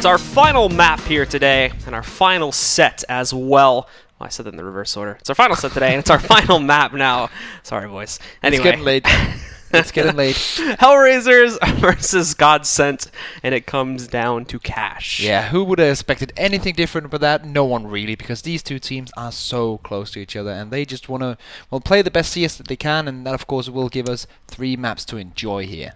it's our final map here today, and our final set as well. I said that in the reverse order. It's our final set today, and it's our final map now. Sorry, boys. Anyway. It's getting late. It's getting late. Hellraisers versus Godsent, and it comes down to cash. Yeah, who would have expected anything different but that? No one really, because these two teams are so close to each other, and they just want to play the best CS that they can, and that, of course, will give us 3 maps to enjoy here.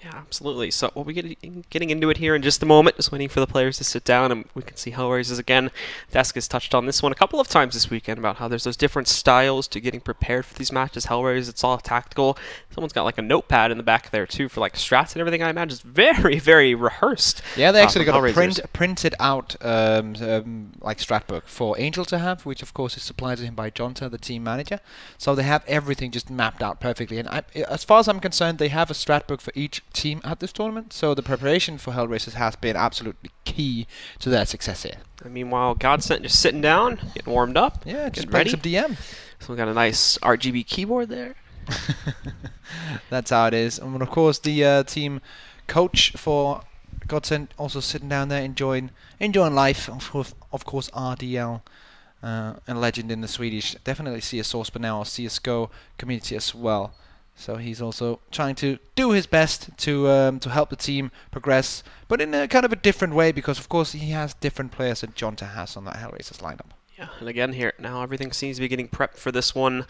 Yeah, absolutely. So we'll be getting into it here in just a moment, just waiting for the players to sit down, and we can see Hellraisers again. Desk has touched on this one a couple of times this weekend about how there's those different styles to getting prepared for these matches. Hellraisers, it's all tactical. Someone's got like a notepad in the back there too for like strats and everything. I imagine it's very, very rehearsed. Yeah, they actually got a printed out like strat book for Angel to have, which of course is supplied to him by Jonta, the team manager. So they have everything just mapped out perfectly. And as far as I'm concerned, they have a strat book for each team at this tournament, so the preparation for Hellraisers has been absolutely key to their success here. And meanwhile, Godsent just sitting down, getting warmed up. Yeah, just playing some DM. So we got a nice RGB keyboard there. That's how it is. And of course, the team coach for Godsent also sitting down there enjoying life. Of course, RDL. A legend in the Swedish, definitely CS source, but now CSGO community as well. So he's also trying to do his best to help the team progress, but in a kind of a different way, because of course he has different players that Jonta has on that Hellraisers lineup. Yeah, and again here, now everything seems to be getting prepped for this one.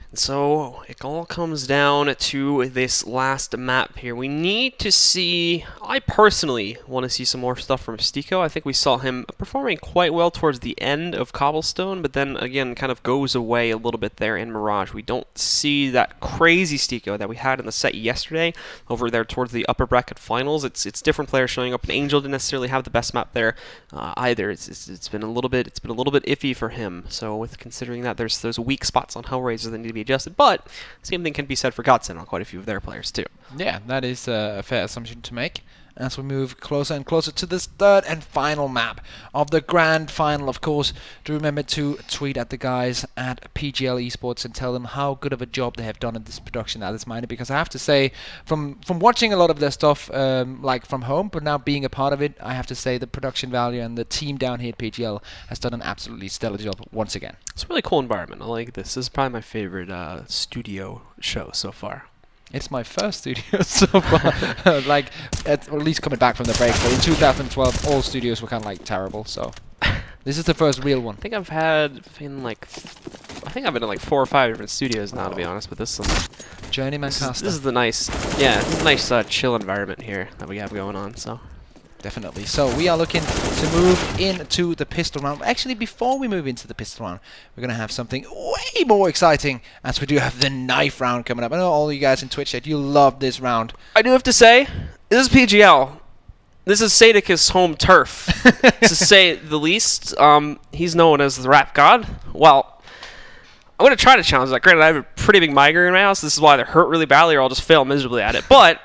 And so it all comes down to this last map here. We need to see, I personally want to see some more stuff from Stico. I think we saw him performing quite well towards the end of Cobblestone, but then again kind of goes away a little bit there in Mirage. We don't see that crazy Stico that we had in the set yesterday over there towards the upper bracket finals. It's different players showing up, and Angel didn't necessarily have the best map there either. It's been a little bit iffy for him. So with considering that there's those weak spots on Hellraiser that need to be adjusted, but same thing can be said for Godsent on quite a few of their players too. Yeah, that is a fair assumption to make. As we move closer and closer to this third and final map of the grand final, of course, do remember to tweet at the guys at PGL Esports and tell them how good of a job they have done in this production at this minor, because I have to say, from watching a lot of their stuff like from home, but now being a part of it, I have to say the production value and the team down here at PGL has done an absolutely stellar job once again. It's a really cool environment. I like this. This is probably my favorite studio show so far. It's my first studio so far, like at least coming back from the break. But in 2012, all studios were kind of like terrible. So this is the first real one. I think I've been in like 4 or 5 different studios now, to be honest. But this one, Journeyman Caster. This is the nice, yeah, this is a nice chill environment here that we have going on. So. Definitely. So we are looking to move into the pistol round. Actually, before we move into the pistol round, we're going to have something way more exciting, as we do have the knife round coming up. I know all you guys in Twitch chat, you love this round. I do have to say, this is PGL. This is Sadicus' home turf, to say the least. He's known as the rap god. Well, I'm going to try to challenge that. Granted, I have a pretty big migraine in my house. This is why they hurt really badly, or I'll just fail miserably at it. But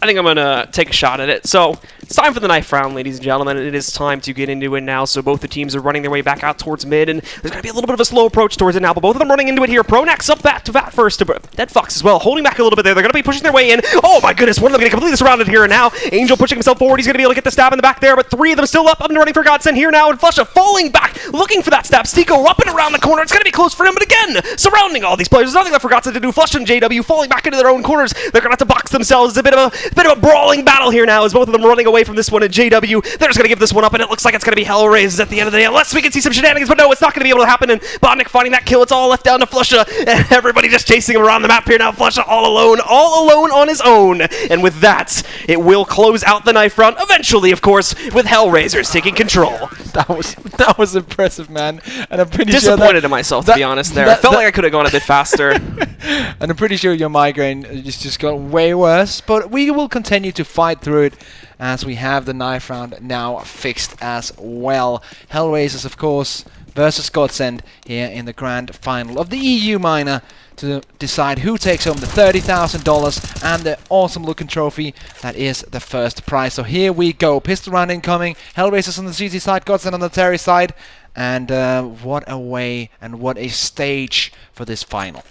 I think I'm going to take a shot at it. So it's time for the knife round, ladies and gentlemen. It is time to get into it now. So both the teams are running their way back out towards mid, and there's going to be a little bit of a slow approach towards it now, but both of them running into it here. Pronax up back to bat first. Dead Fox as well, holding back a little bit there. They're going to be pushing their way in. Oh my goodness, one of them going to completely surrounded here and now. Angel pushing himself forward. He's going to be able to get the stab in the back there, but 3 of them still up and running for Godsent here now, and Flusha falling back, looking for that stab. Stico up and around the corner. It's going to be close for him, but again, surrounding all these players. There's nothing left for Godsent to do. Flusha and JW falling back into their own corners. They're going to have to box themselves. It's a bit of a brawling battle here now, as both of them running away from this one, and JW, they're just going to give this one up, and it looks like it's going to be Hellraisers at the end of the day, unless we can see some shenanigans, but no, it's not going to be able to happen, and Botnik finding that kill. It's all left down to Flusha, and everybody just chasing him around the map here now. Flusha all alone on his own, and with that, it will close out the knife round, eventually, of course, with Hellraisers taking control. That was impressive, man, and I'm pretty disappointed in myself, to be honest there. I felt like I could have gone a bit faster. And I'm pretty sure your migraine just got way worse, but we will continue to fight through it as we have the knife round now fixed as well. Hellraisers, of course, versus Godsent here in the grand final of the EU minor to decide who takes home the $30,000 and the awesome looking trophy that is the first prize. So here we go. Pistol round incoming. Hellraisers on the CZ side, Godsent on the Terry side. And what a way and what a stage for this final.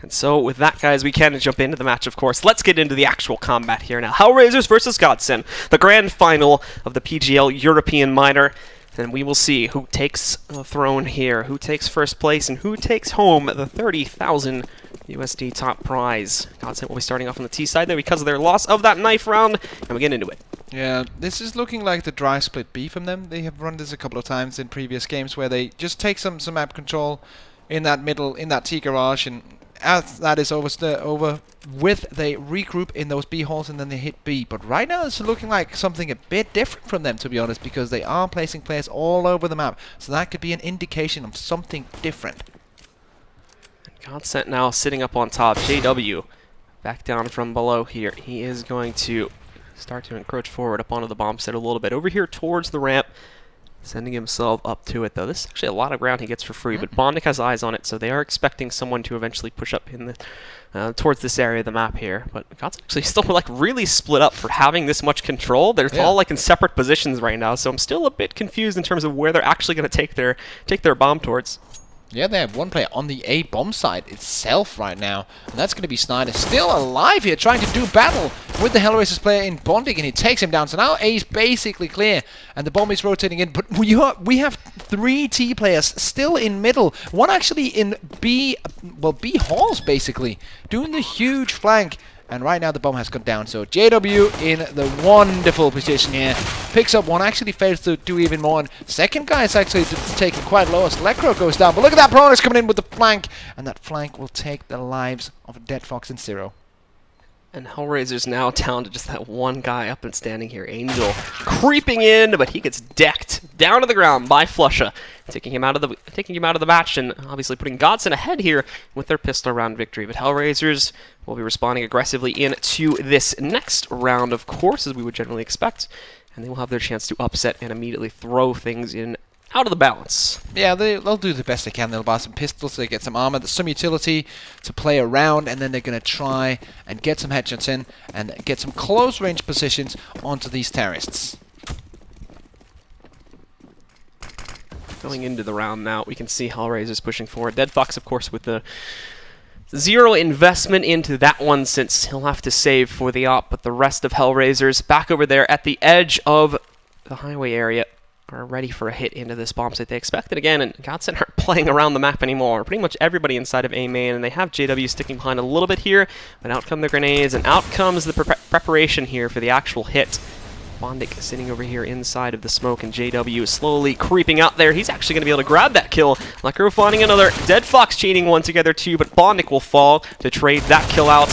And so with that, guys, we can jump into the match, of course. Let's get into the actual combat here now. Hellraisers versus Godsent, the grand final of the PGL European Minor. And we will see who takes the throne here, who takes first place, and who takes home the 30,000 USD top prize. Godsent will be starting off on the T side there because of their loss of that knife round, and we get into it. Yeah, this is looking like the dry split B from them. They have run this a couple of times in previous games where they just take some map control in that middle, in that T garage, and as that is over with, they regroup in those B holes and then they hit B. But right now it's looking like something a bit different from them, to be honest, because they are placing players all over the map. So that could be an indication of something different. Godsent now sitting up on top. JW back down from below here. He is going to start to encroach forward up onto the bomb site a little bit. Over here towards the ramp, sending himself up to it, though. This is actually a lot of ground he gets for free, but Bondic has eyes on it, so they are expecting someone to eventually push up in the towards this area of the map here. But Godsent actually still like really split up for having this much control. They're all like in separate positions right now, so I'm still a bit confused in terms of where they're actually going to take their bomb towards. Yeah, they have one player on the A bomb site itself right now, and that's going to be Snyder, still alive here, trying to do battle with the Hellraisers player in Bondic, and he takes him down. So now A is basically clear, and the bomb is rotating in, but we have 3 T players still in middle, one actually in B halls, basically, doing the huge flank. And right now the bomb has gone down, so JW in the wonderful position here. Picks up one, actually fails to do even more. And second guy is actually taken quite low as Lecro goes down. But look at that, Pronix coming in with the flank. And that flank will take the lives of Dead Fox and Zero. And Hellraiser's now down to just that one guy up and standing here. Angel creeping in, but he gets decked down to the ground by Flusha, taking him out of the match, and obviously putting Godsent ahead here with their pistol round victory. But Hellraisers will be responding aggressively into this next round, of course, as we would generally expect, and they will have their chance to upset and immediately throw things in out of the balance. Yeah, they'll do the best they can. They'll buy some pistols, they get some armor, some utility to play around, and then they're going to try and get some headshots in and get some close range positions onto these terrorists. Going into the round now, we can see Hellraisers pushing forward. Dead Fox, of course, with the zero investment into that one since he'll have to save for the op, but the rest of Hellraisers back over there at the edge of the highway area are ready for a hit into this bomb site. They expect it again, and Godsent aren't playing around the map anymore. Pretty much everybody inside of A main, and they have JW sticking behind a little bit here, but out come the grenades, and out comes the preparation here for the actual hit. Bondic sitting over here inside of the smoke, and JW is slowly creeping out there. He's actually going to be able to grab that kill. Lecro finding another. Dead Fox chaining one together too, but Bondic will fall to trade that kill out.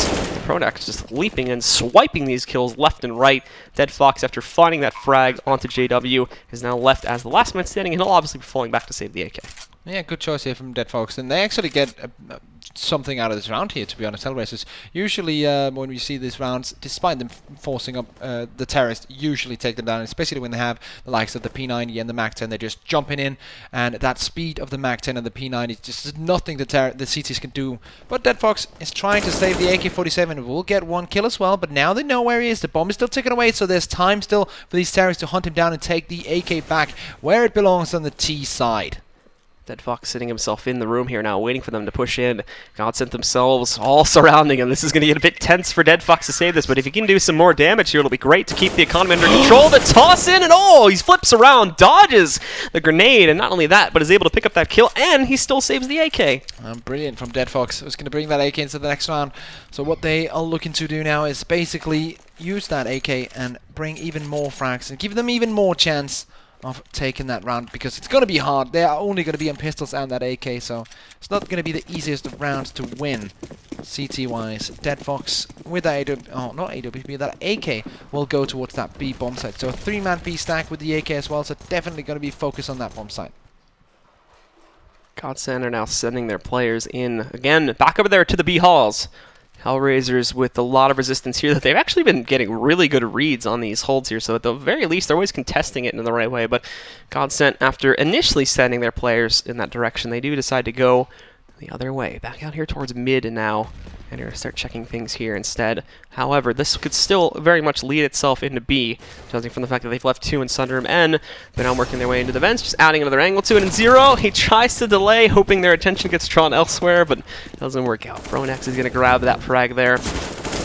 Prodax just leaping and swiping these kills left and right. Dead Fox, after finding that frag onto JW, is now left as the last man standing, and he'll obviously be falling back to save the AK. Yeah, good choice here from Dead Fox, and they actually get something out of this round here, to be honest. Hellraisers usually, when we see these rounds, despite them forcing up the terrorists, usually take them down, especially when they have the likes of the P90 and the MAC-10. They're just jumping in, and that speed of the MAC-10 and the P90 is just nothing the CTs can do. But Dead Fox is trying to save the AK-47. Will get one kill as well, but now they know where he is. The bomb is still ticking away, so there's time still for these terrorists to hunt him down and take the AK back where it belongs, on the T side. Dead Fox sitting himself in the room here now, waiting for them to push in. Godsent themselves all surrounding him. This is going to get a bit tense for Dead Fox to save this, but if he can do some more damage here, it'll be great to keep the economy under control. The toss in, and he flips around, dodges the grenade, and not only that, but is able to pick up that kill, and he still saves the AK. Brilliant from Dead Fox. I was going to bring that AK into the next round. So what they are looking to do now is basically use that AK and bring even more frags and give them even more chance of taking that round, because it's going to be hard. They are only going to be on pistols and that AK, so it's not going to be the easiest of rounds to win CT-wise. Dead Fox with that not AWP, that AK will go towards that B bomb site. So a 3-man B stack with the AK as well, so definitely going to be focused on that bomb site. Godsent are now sending their players in again, back over there to the B halls. Hellraisers with a lot of resistance here, that they've actually been getting really good reads on these holds here, so at the very least they're always contesting it in the right way. But Godsent, after initially sending their players in that direction, they do decide to go the other way, back out here towards mid, and now And you're going to start checking things here instead. However, this could still very much lead itself into B, judging from the fact that they've left 2 in Sunderham N. They're now working their way into the vents, just adding another angle to it. And 0, he tries to delay, hoping their attention gets drawn elsewhere, but it doesn't work out. Pronax is going to grab that frag there.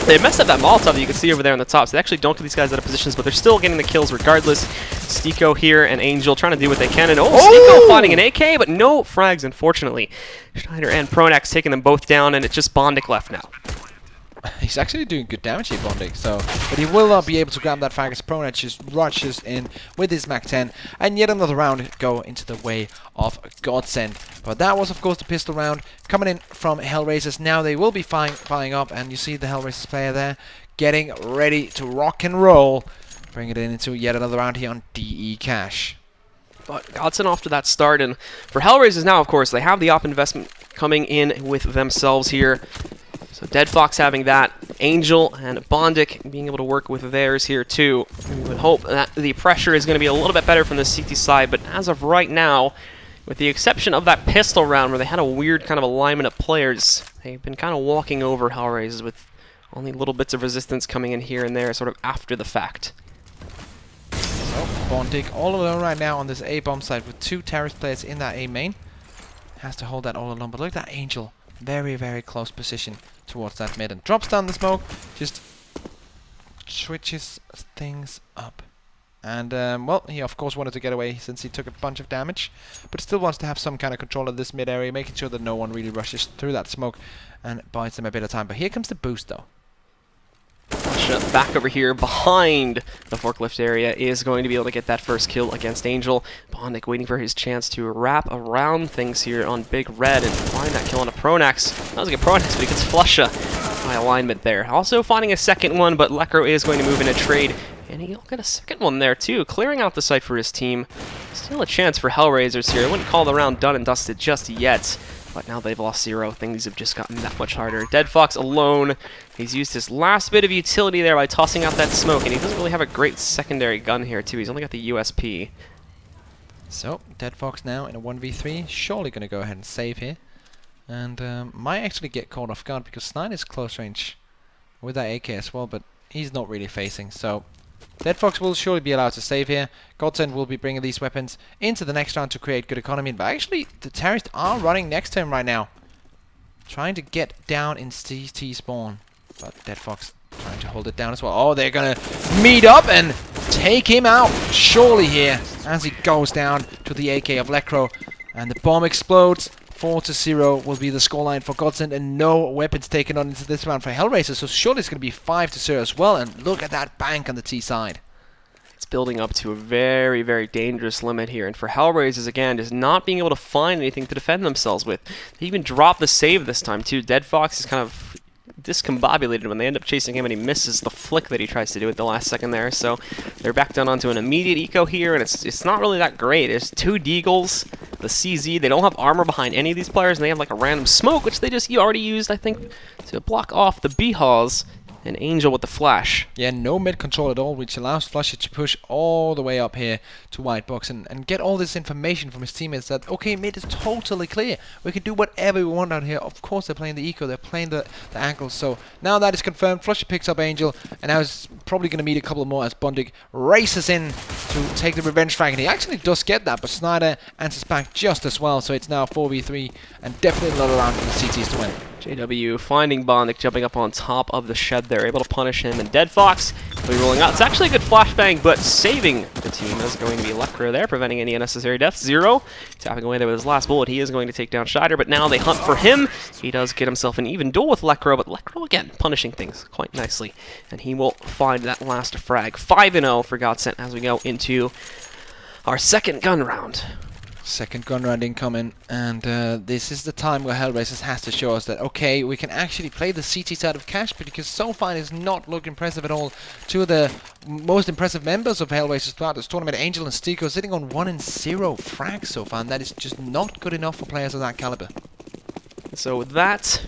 They messed up that Molotov that you can see over there on the top, so they actually don't get these guys out of positions, but they're still getting the kills regardless. Stiko here and Angel trying to do what they can, and Stiko finding an AK, but no frags, unfortunately. Schneider and Pronax taking them both down, and it's just Bondic left now. He's actually doing good damage here, Bondic, but he will not be able to grab that frag as Pronax just rushes in with his Mac-10, and yet another round go into the way of Godsent. But that was, of course, the pistol round coming in from Hellraisers. Now they will be firing up, and you see the Hellraisers player there getting ready to rock and roll. Bring it into yet another round here on DE Cash. But Godsent off to that start, and for Hellraisers now, of course, they have the op investment coming in with themselves here. So Dead Fox having that, Angel and Bondic being able to work with theirs here too. We would hope that the pressure is going to be a little bit better from the CT side, but as of right now, with the exception of that pistol round where they had a weird kind of alignment of players, they've been kind of walking over Hellraisers with only little bits of resistance coming in here and there, sort of after the fact. So Bondic all alone right now on this A bomb site with 2 terrorist players in that A main. Has to hold that all alone, but look at that Angel. Very, very close position towards that mid and drops down the smoke, just switches things up. And, well, he of course wanted to get away since he took a bunch of damage, but still wants to have some kind of control of this mid area, making sure that no one really rushes through that smoke and buys them a bit of time. But here comes the boost, though. Back over here behind the forklift area is going to be able to get that first kill against Angel. Bondic waiting for his chance to wrap around things here on Big Red and find that kill on a Pronax. That was a good Pronax, but he gets Flusha by alignment there. Also finding a second one, but Lekro is going to move in a trade, and he'll get a second one there too, clearing out the site for his team. Still a chance for Hellraisers here. I wouldn't call the round done and dusted just yet. But now they've lost 0, things have just gotten that much harder. Dead Fox alone. He's used his last bit of utility there by tossing out that smoke, and he doesn't really have a great secondary gun here, too. He's only got the USP. So, Dead Fox now in a 1v3. Surely going to go ahead and save here. And might actually get caught off guard because Snyder is close range with that AK as well, but he's not really facing. So, Dead Fox will surely be allowed to save here. Godsent will be bringing these weapons into the next round to create good economy. But actually, the terrorists are running next to him right now. Trying to get down in CT spawn. But Dead Fox trying to hold it down as well. Oh, they're going to meet up and take him out. Surely here as he goes down to the AK of Lekro. And the bomb explodes. 4-0 will be the scoreline for Godsent, and no weapons taken on into this round for Hellraiser, so surely it's going to be 5-0 as well, and look at that bank on the T side. It's building up to a very, very dangerous limit here, and for Hellraisers, again, just not being able to find anything to defend themselves with. They even drop the save this time, too. Dead Fox is kind of discombobulated when they end up chasing him, and he misses the flick that he tries to do at the last second there, so they're back down onto an immediate eco here, and it's not really that great. There's 2 Deagles, the CZ, they don't have armor behind any of these players, and they have like a random smoke, which they just already used, I think, to block off the B-Halls, and Angel with the flash. Yeah, no mid control at all, which allows Flusher to push all the way up here to White Box and get all this information from his teammates that, okay, mid is totally clear. We can do whatever we want out here. Of course, they're playing the eco, they're playing the angles. So now that is confirmed. Flusher picks up Angel, and now is probably going to meet a couple more as Bondic races in to take the revenge flag. And he actually does get that, but Snyder answers back just as well. So it's now 4v3, and definitely another round for the CTs to win. JW finding Bondic, jumping up on top of the shed there, able to punish him, and Dead Fox will be rolling out. It's actually a good flashbang, but saving the team is going to be Lekro there, preventing any unnecessary deaths. 0, tapping away there with his last bullet. He is going to take down Scheider, but now they hunt for him. He does get himself an even duel with Lekro, but Lekro again punishing things quite nicely, and he will find that last frag. 5-0 for Godsent as we go into our second gun round. Second gun round incoming, and this is the time where Hellraisers has to show us that, okay, we can actually play the CT side of cash, because so far it does not look impressive at all. 2 of the most impressive members of Hellraisers throughout this tournament, Angel and Stiko, sitting on 1-0 frags so far, and that is just not good enough for players of that caliber. So with that,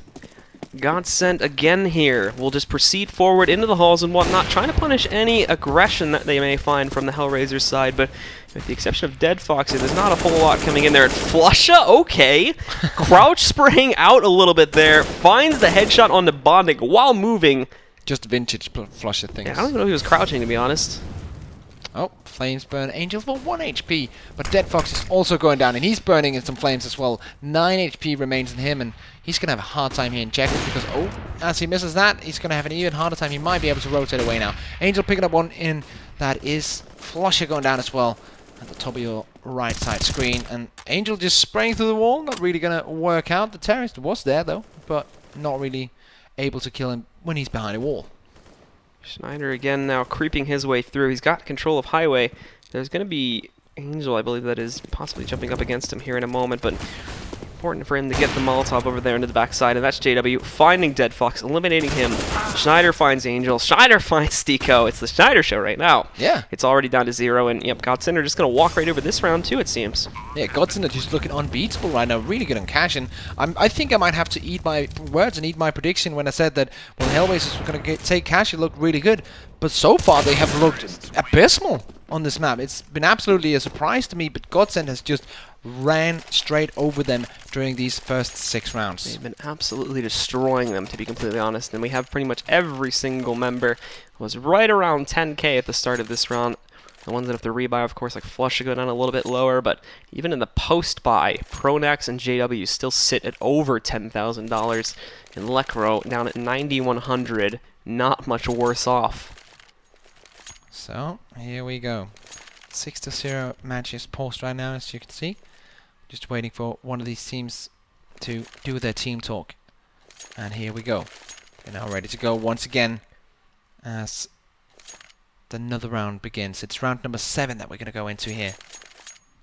Godsent again here. We'll just proceed forward into the halls and whatnot, trying to punish any aggression that they may find from the Hellraisers side, but with the exception of Dead Fox, there's not a whole lot coming in there. And Flusha, okay. Crouch spraying out a little bit there, finds the headshot on the bonding while moving. Just vintage Flusha things. Yeah, I don't even know if he was crouching, to be honest. Oh, flames burn Angel for 1 HP, but Dead Fox is also going down, and he's burning in some flames as well. 9 HP remains in him, and he's going to have a hard time here in Jackals because, oh, as he misses that, he's going to have an even harder time. He might be able to rotate away now. Angel picking up one in. That is Flusha going down as well at the top of your right side screen, and Angel just spraying through the wall. Not really going to work out. The terrorist was there, though, but not really able to kill him when he's behind a wall. Schneider again now creeping his way through. He's got control of Highway. There's going to be Angel, I believe, that is possibly jumping up against him here in a moment, but important for him to get the Molotov over there into the backside, and that's JW finding Dead Fox, eliminating him. Schneider finds Angel. Schneider finds Stico. It's the Schneider show right now. Yeah. It's already down to 0, and yep, Godsent are just going to walk right over this round too, it seems. Yeah, Godsent are just looking unbeatable right now. Really good on cashing. I think I might have to eat my words and eat my prediction when I said that when Hellraisers were going to take cash, it looked really good. But so far, they have looked abysmal on this map. It's been absolutely a surprise to me, but Godsent has just ran straight over them during these first 6 rounds. They've been absolutely destroying them, to be completely honest, and we have pretty much every single member was right around 10k at the start of this round. The ones that have to rebuy, of course, like Flush should go down a little bit lower, but even in the post-buy, Pronax and JW still sit at over $10,000, and Lecro down at 9,100, not much worse off. So, here we go. 6-0 matches paused right now, as you can see. Just waiting for one of these teams to do their team talk. And here we go. They're now ready to go once again as another round begins. It's round number 7 that we're going to go into here.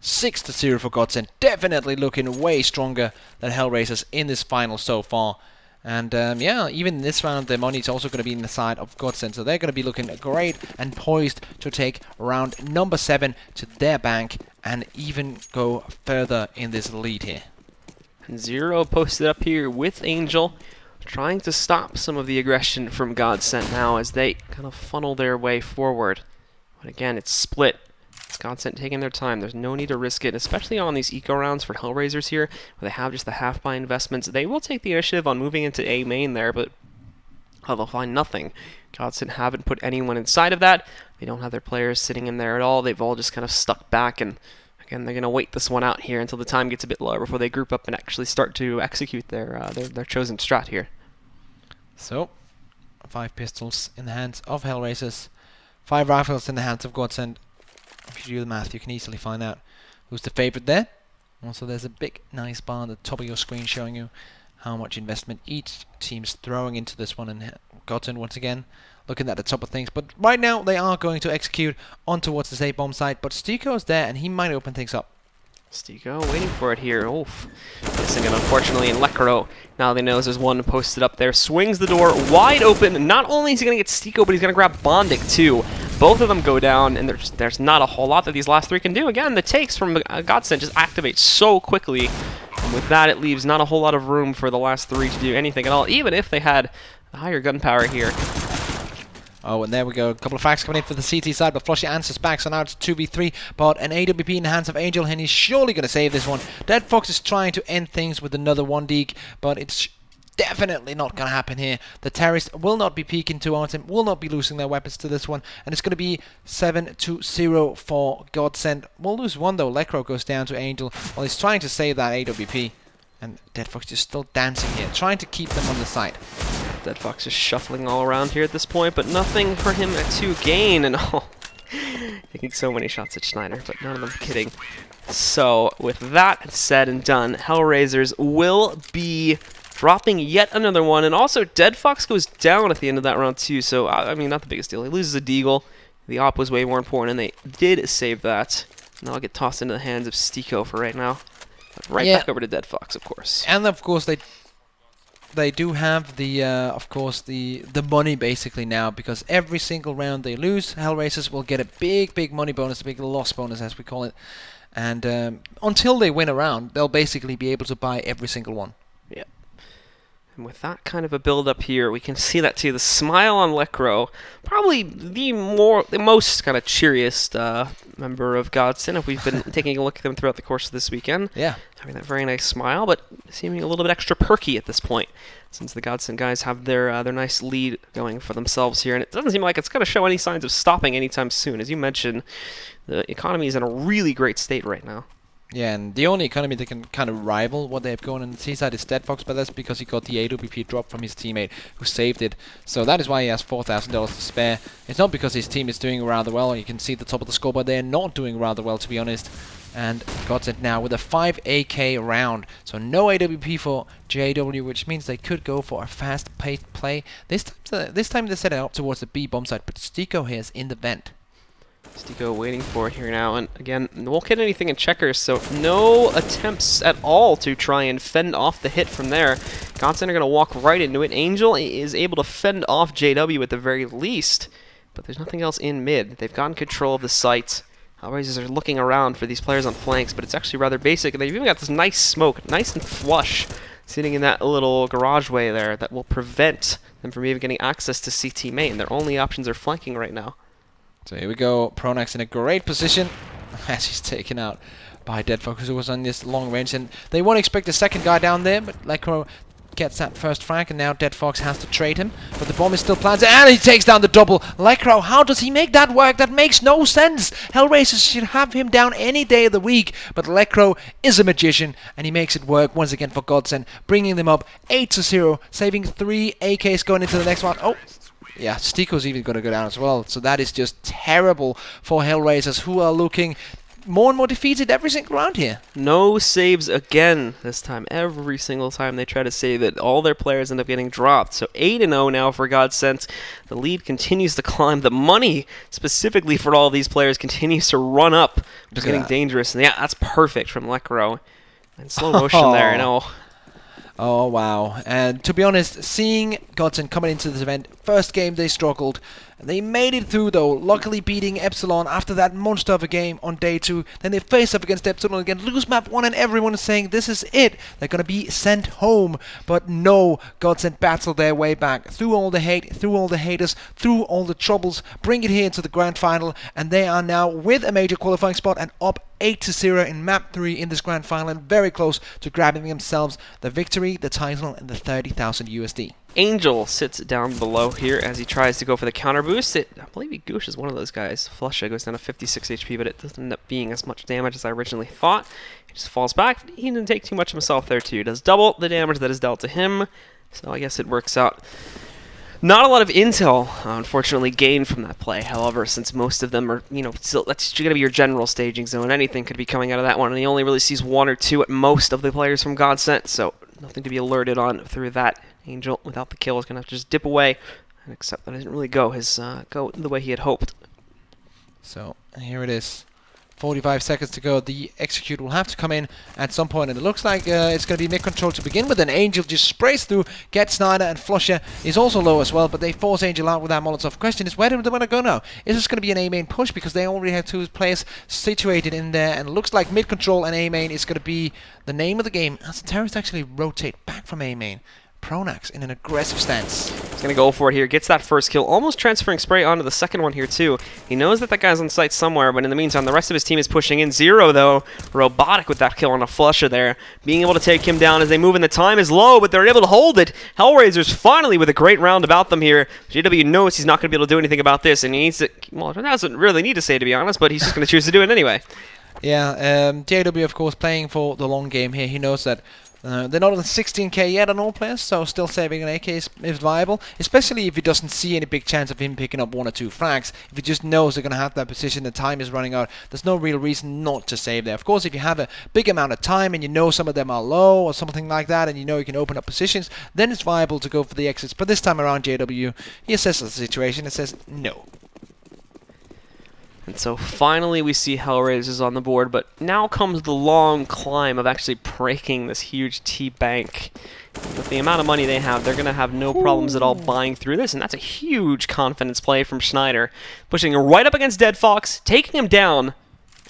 6-0 for Godsent. Definitely looking way stronger than Hellraisers in this final so far. And yeah, even in this round, their money is also going to be in the side of Godsent. So they're going to be looking great and poised to take round number 7 to their bank and even go further in this lead here. And 0 posted up here with Angel, trying to stop some of the aggression from Godsent now as they kind of funnel their way forward. But again, it's split. It's Godsent taking their time. There's no need to risk it, especially on these eco rounds for Hellraisers here, where they have just the half-buy investments. They will take the initiative on moving into A main there, but they'll find nothing. Godsent haven't put anyone inside of that. They don't have their players sitting in there at all. They've all just kind of stuck back, and again, they're going to wait this one out here until the time gets a bit lower before they group up and actually start to execute their chosen strat here. So, 5 pistols in the hands of Hellraisers, 5 rifles in the hands of Godsent. If you do the math, you can easily find out who's the favorite there. Also, there's a big, nice bar on the top of your screen showing you how much investment each team's throwing into this one. And Godsent, once again, looking at the top of things. But right now, they are going to execute on towards this A-bomb site. But Stico's there, and he might open things up. Stico waiting for it here. Oof. Missing it, unfortunately, and Lecro, now they know there's one posted up there, swings the door wide open. Not only is he going to get Stico, but he's going to grab Bondic, too. Both of them go down, and there's not a whole lot that these last 3 can do. Again, the takes from Godsent just activate so quickly. And with that, it leaves not a whole lot of room for the last 3 to do anything at all, even if they had higher gun power here. Oh, and there we go. A couple of fracks coming in for the CT side, but Flusha answers back, so now it's 2v3. But an AWP in the hands of Angel, and he's surely going to save this one. Dead Fox is trying to end things with another 1 deke, but it's definitely not going to happen here. The terrorists will not be peeking towards him, will not be losing their weapons to this one, and it's going to be 7-0 for Godsent. We'll lose 1 though. Lecro goes down to Angel while he's trying to save that AWP. And Dead Fox is still dancing here, trying to keep them on the side. Dead Fox is shuffling all around here at this point, but nothing for him to gain. And oh, taking so many shots at Schneider, but none of them kidding. So with that said and done, Hellraisers will be dropping yet another one. And also, Dead Fox goes down at the end of that round too. So, I mean, not the biggest deal. He loses a deagle. The op was way more important, and they did save that. Now I'll get tossed into the hands of Stico for right now. Right back over to Dead Fox, of course. And of course, they do have the of course the money basically now, because every single round they lose, Hellraisers will get a big money bonus, a big loss bonus as we call it. And until they win a round, they'll basically be able to buy every single one. Yeah. And with that kind of a build up here, we can see that too. The smile on Lekro, probably the most kind of cheeriest member of Godsent, if we've been taking a look at them throughout the course of this weekend. Yeah. Having that very nice smile, but seeming a little bit extra perky at this point, since the Godsent guys have their nice lead going for themselves here. And it doesn't seem like it's going to show any signs of stopping anytime soon. As you mentioned, the economy is in a really great state right now. Yeah, and the only economy that can kind of rival what they have going on the T-side is Deadfox, but that's because he got the AWP drop from his teammate who saved it. So that is why he has $4,000 to spare. It's not because his team is doing rather well. You can see at the top of the scoreboard they're not doing rather well, to be honest. And Godsent now with a 5 AK round. So no AWP for JW, which means they could go for a fast-paced play. This time they set it up towards the B bomb site, but Stiko here is in the vent. Stiko waiting for it here now, and again, won't get anything in checkers, so no attempts at all to try and fend off the hit from there. Godsent are going to walk right into it. Angel is able to fend off JW at the very least, but there's nothing else in mid. They've gotten control of the site. Hellraisers are looking around for these players on flanks, but it's actually rather basic, and they've even got this nice smoke, nice and flush, sitting in that little garageway there that will prevent them from even getting access to CT main. Their only options are flanking right now. So here we go, Pronax in a great position as he's taken out by Deadfox, who was on this long range, and they won't expect the second guy down there, but Lekro gets that first frag, and now Deadfox has to trade him, but the bomb is still planted, and he takes down the double. Lekro, how does he make that work? That makes no sense. Hellraisers should have him down any day of the week, but Lekro is a magician, and he makes it work once again for Godsent, bringing them up 8-0, saving 3 AKs going into the next one. Oh! Yeah, Stiko's even going to go down as well. So that is just terrible for Hellraisers, who are looking more and more defeated every single round here. No saves again this time. Every single time they try to save it, all their players end up getting dropped. So 8-0 now for Godsent. The lead continues to climb. The money, specifically for all of these players, continues to run up. It's getting dangerous. And yeah, that's perfect from Lekro. And slow motion there, I know. Oh, wow. And to be honest, seeing Godsent coming into this event, first game they struggled. They made it through though, luckily beating Epsilon after that monster of a game on day 2. Then they face up against Epsilon again, lose map 1, and everyone is saying this is it. They're going to be sent home. But no, Godsent battled their way back through all the hate, through all the haters, through all the troubles, bring it here into the grand final, and they are now with a major qualifying spot and up 8-0 in map 3 in this grand final, and very close to grabbing themselves the victory, the title, and the 30,000 USD. Angel sits down below here as he tries to go for the counter boost. I believe Goosh is one of those guys. Flusha goes down to 56 HP, but it doesn't end up being as much damage as I originally thought. He just falls back. He didn't take too much himself there too. He does double the damage that is dealt to him, so I guess it works out. Not a lot of intel, unfortunately, gained from that play. However, since most of them are, still, that's going to be your general staging zone. Anything could be coming out of that one, and he only really sees 1 or 2 at most of the players from Godsent, so nothing to be alerted on through that. Angel, without the kill, is going to have to just dip away and accept that it didn't really go the way he had hoped. So here it is. 45 seconds to go. The execute will have to come in at some point, and it looks like it's going to be mid-control to begin with. And Angel just sprays through, gets Snyder, and Flusha is also low as well, but they force Angel out with that Molotov. Question is, where do they want to go now? Is this going to be an A-main push? Because they already have 2 players situated in there, and it looks like mid-control and A-main is going to be the name of the game, as the terrorists actually rotate back from A-main. Pronax in an aggressive stance. He's going to go for it here. Gets that first kill. Almost transferring spray onto the second one here, too. He knows that guy's on site somewhere, but in the meantime, the rest of his team is pushing in. Zero, though, robotic with that kill on a flusher there. Being able to take him down as they move in. The time is low, but they're able to hold it. Hellraisers finally with a great round about them here. JW knows he's not going to be able to do anything about this, and he needs to... Well, he doesn't really need to say, to be honest, but he's just going to choose to do it anyway. Yeah, JW, of course, playing for the long game here. He knows that they're not on 16k yet on all players, so still saving an AK is viable, especially if he doesn't see any big chance of him picking up 1 or 2 frags. If he just knows they're going to have that position, the time is running out, there's no real reason not to save there. Of course, if you have a big amount of time and you know some of them are low or something like that, and you know you can open up positions, then it's viable to go for the exits. But this time around, JW, he assesses the situation and says no. And so finally we see Hellraisers on the board, but now comes the long climb of actually breaking this huge T-bank. With the amount of money they have, they're going to have no problems at all buying through this, and that's a huge confidence play from Schneider. Pushing right up against Deadfox, taking him down,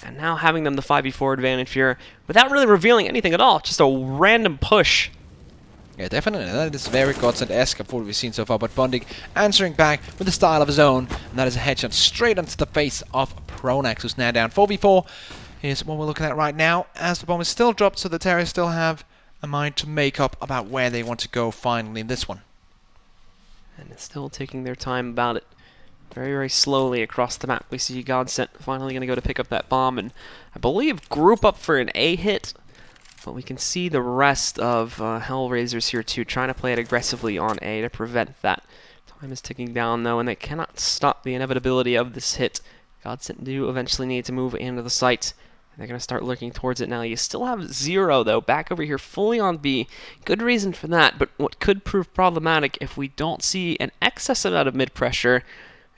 and now having them the 5v4 advantage here without really revealing anything at all. Just a random push. Yeah, definitely. That is very Godsent-esque of what we've seen so far. But Bondig answering back with a style of his own. And that is a headshot straight onto the face of Pronax, who's now down 4v4. Here's what we're looking at right now. As the bomb is still dropped, so the Terriers still have a mind to make up about where they want to go finally in this one. And it's still taking their time about it. Very, very slowly across the map. We see Godsent finally going to go to pick up that bomb. And I believe group up for an A hit. But we can see the rest of Hellraisers here too, trying to play it aggressively on A to prevent that. Time is ticking down though, and they cannot stop the inevitability of this hit. Godsent do eventually need to move into the site. They're going to start looking towards it now. You still have Zero though, back over here fully on B. Good reason for that, but what could prove problematic if we don't see an excess amount of mid-pressure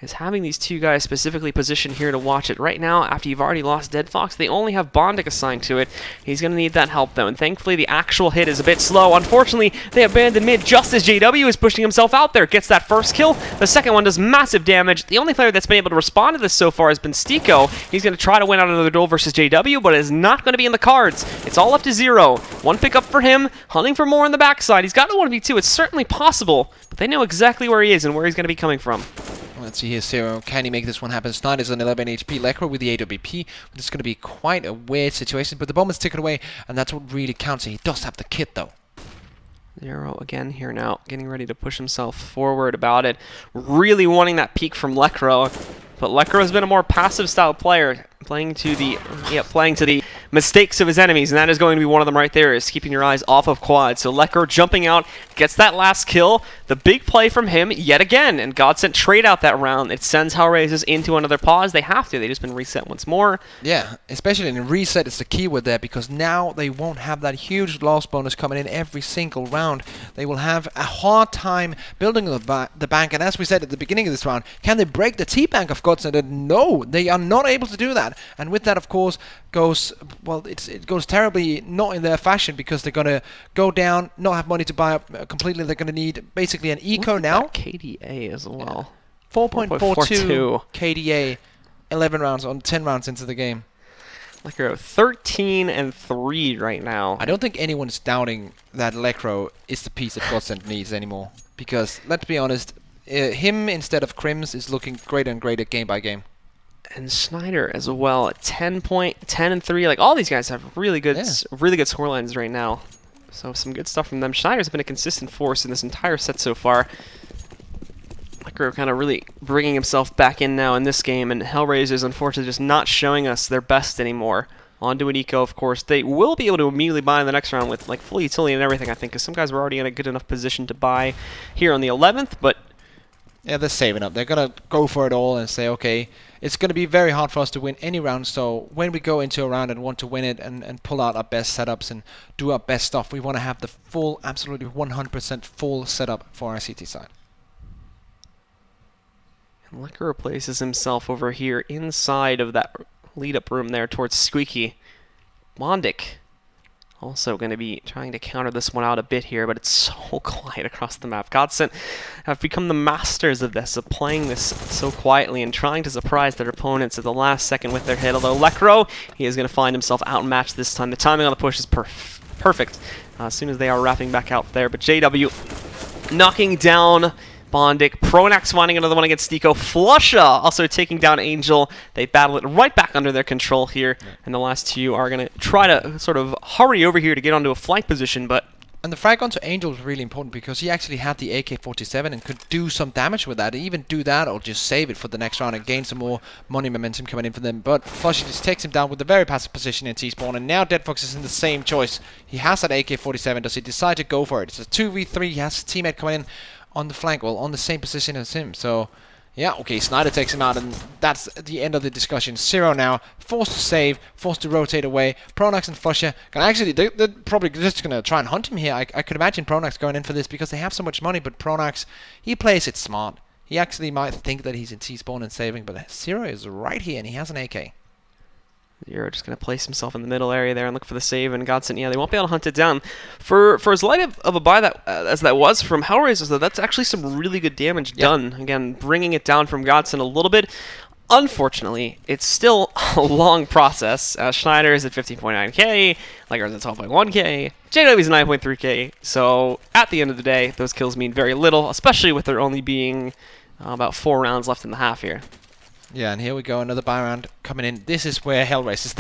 is having these two guys specifically positioned here to watch it. Right now, after you've already lost Dead Fox, they only have Bondic assigned to it. He's going to need that help, though, and thankfully the actual hit is a bit slow. Unfortunately, they abandon mid just as JW is pushing himself out there. Gets that first kill. The second one does massive damage. The only player that's been able to respond to this so far has been Stiko. He's going to try to win out another duel versus JW, but it is not going to be in the cards. It's all up to Zero. One pickup for him, hunting for more on the backside. He's got a 1v2. It's certainly possible, but they know exactly where he is and where he's going to be coming from. Let's see here, Zero. Can he make this one happen? Snyder's on 11 HP. Lekro with the AWP. This is going to be quite a weird situation, but the bomb is taken away, and that's what really counts. He does have the kit, though. Zero again here now, getting ready to push himself forward about it. Really wanting that peek from Lekro, but Lekro has been a more passive style player, playing to the mistakes of his enemies, and that is going to be one of them right there, is keeping your eyes off of quad. So Lekro jumping out, gets that last kill, the big play from him yet again, and Godsent trade out that round. It sends Hellraisers into another pause. They have to, they just been reset once more. Yeah, especially in reset is the keyword there, because now they won't have that huge loss bonus coming in every single round. They will have a hard time building the bank, and as we said at the beginning of this round, can they break the T-bank of Godsent? And no, they are not able to do that. And with that, of course, goes, well, it goes terribly not in their fashion, because they're going to go down, not have money to buy up completely. They're going to need basically an eco now. KDA as well. 4.42 KDA, 11 rounds on 10 rounds into the game. Lekro 13-3 right now. I don't think anyone's doubting that Lekro is the piece that Godsent needs anymore, because let's be honest, him instead of Crims is looking greater and greater game by game. And Snyder as well at 10-3. Like, all these guys have really good score lines right now. So some good stuff from them. Schneider's been a consistent force in this entire set so far. Lekro kind of really bringing himself back in now in this game, and Hellraisers unfortunately just not showing us their best anymore. Onto an eco, of course. They will be able to immediately buy in the next round with like full utility and everything, I think, because some guys were already in a good enough position to buy here on the 11th, but yeah, they're saving up. They're going to go for it all and say, okay, it's going to be very hard for us to win any round, so when we go into a round and want to win it and pull out our best setups and do our best stuff, we want to have the full, absolutely 100% full setup for our CT side. And Lekro places himself over here inside of that lead-up room there towards Squeaky. Bondic also going to be trying to counter this one out a bit here, but it's so quiet across the map. Godsent have become the masters of this, of playing this so quietly and trying to surprise their opponents at the last second with their hit. Although Lekro, he is going to find himself outmatched this time. The timing on the push is perfect as soon as they are wrapping back out there. But JW knocking down Bondic. Pronax finding another one against Stiko. Flusha also taking down Angel. They battle it right back under their control here. Yeah. And the last two are going to try to sort of hurry over here to get onto a flank position, but and the frag onto Angel was really important, because he actually had the AK-47 and could do some damage with that. Even do that or just save it for the next round and gain some more money momentum coming in for them. But Flushy just takes him down with a very passive position in T-spawn, and now Dead Fox is in the same choice. He has that AK-47. Does he decide to go for it? It's a 2v3. He has his teammate coming in on the flank, well, on the same position as him. So, yeah, okay, Snyder takes him out, and that's the end of the discussion. Zero now, forced to save, forced to rotate away. Pronax and Flusha can actually, they're probably just going to try and hunt him here. I could imagine Pronax going in for this because they have so much money, but Pronax, he plays it smart. He actually might think that he's in T-spawn and saving, but Zero is right here, and he has an AK. Zero just going to place himself in the middle area there and look for the save, and Godsent, yeah, they won't be able to hunt it down. For as light of a buy that as that was from Hellraisers, though, that's actually some really good damage done. Again, bringing it down from Godsent a little bit. Unfortunately, it's still a long process. Schneider is at 15.9k, Legger's at 12.1k, JW is 9.3k, so at the end of the day, those kills mean very little, especially with there only being about 4 rounds left in the half here. Yeah, and here we go, another buy round coming in. This is where Hellraisers,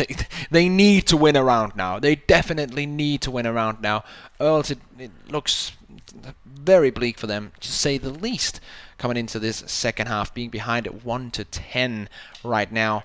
they need to win a round now. They definitely need to win a round now, or else it looks very bleak for them, to say the least, coming into this second half, being behind at 1-10 right now.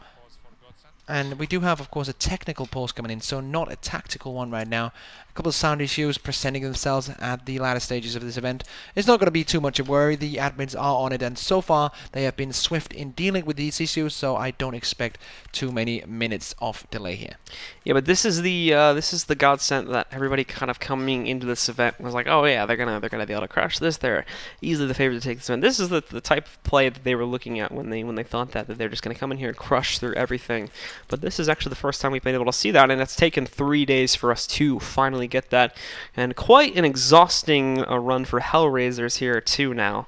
And we do have, of course, a technical pause coming in, so not a tactical one right now. A couple of sound issues presenting themselves at the latter stages of this event. It's not going to be too much of a worry. The admins are on it, and so far they have been swift in dealing with these issues, so I don't expect too many minutes of delay here. Yeah, but this is the Godsent that everybody kind of coming into this event was like, oh yeah, they're gonna be able to crush this. They're easily the favorite to take this event. This is the type of play that they were looking at when they thought that they're just gonna come in here and crush through everything. But this is actually the first time we've been able to see that, and it's taken 3 days for us to finally get that. And quite an exhausting run for Hellraisers here too now.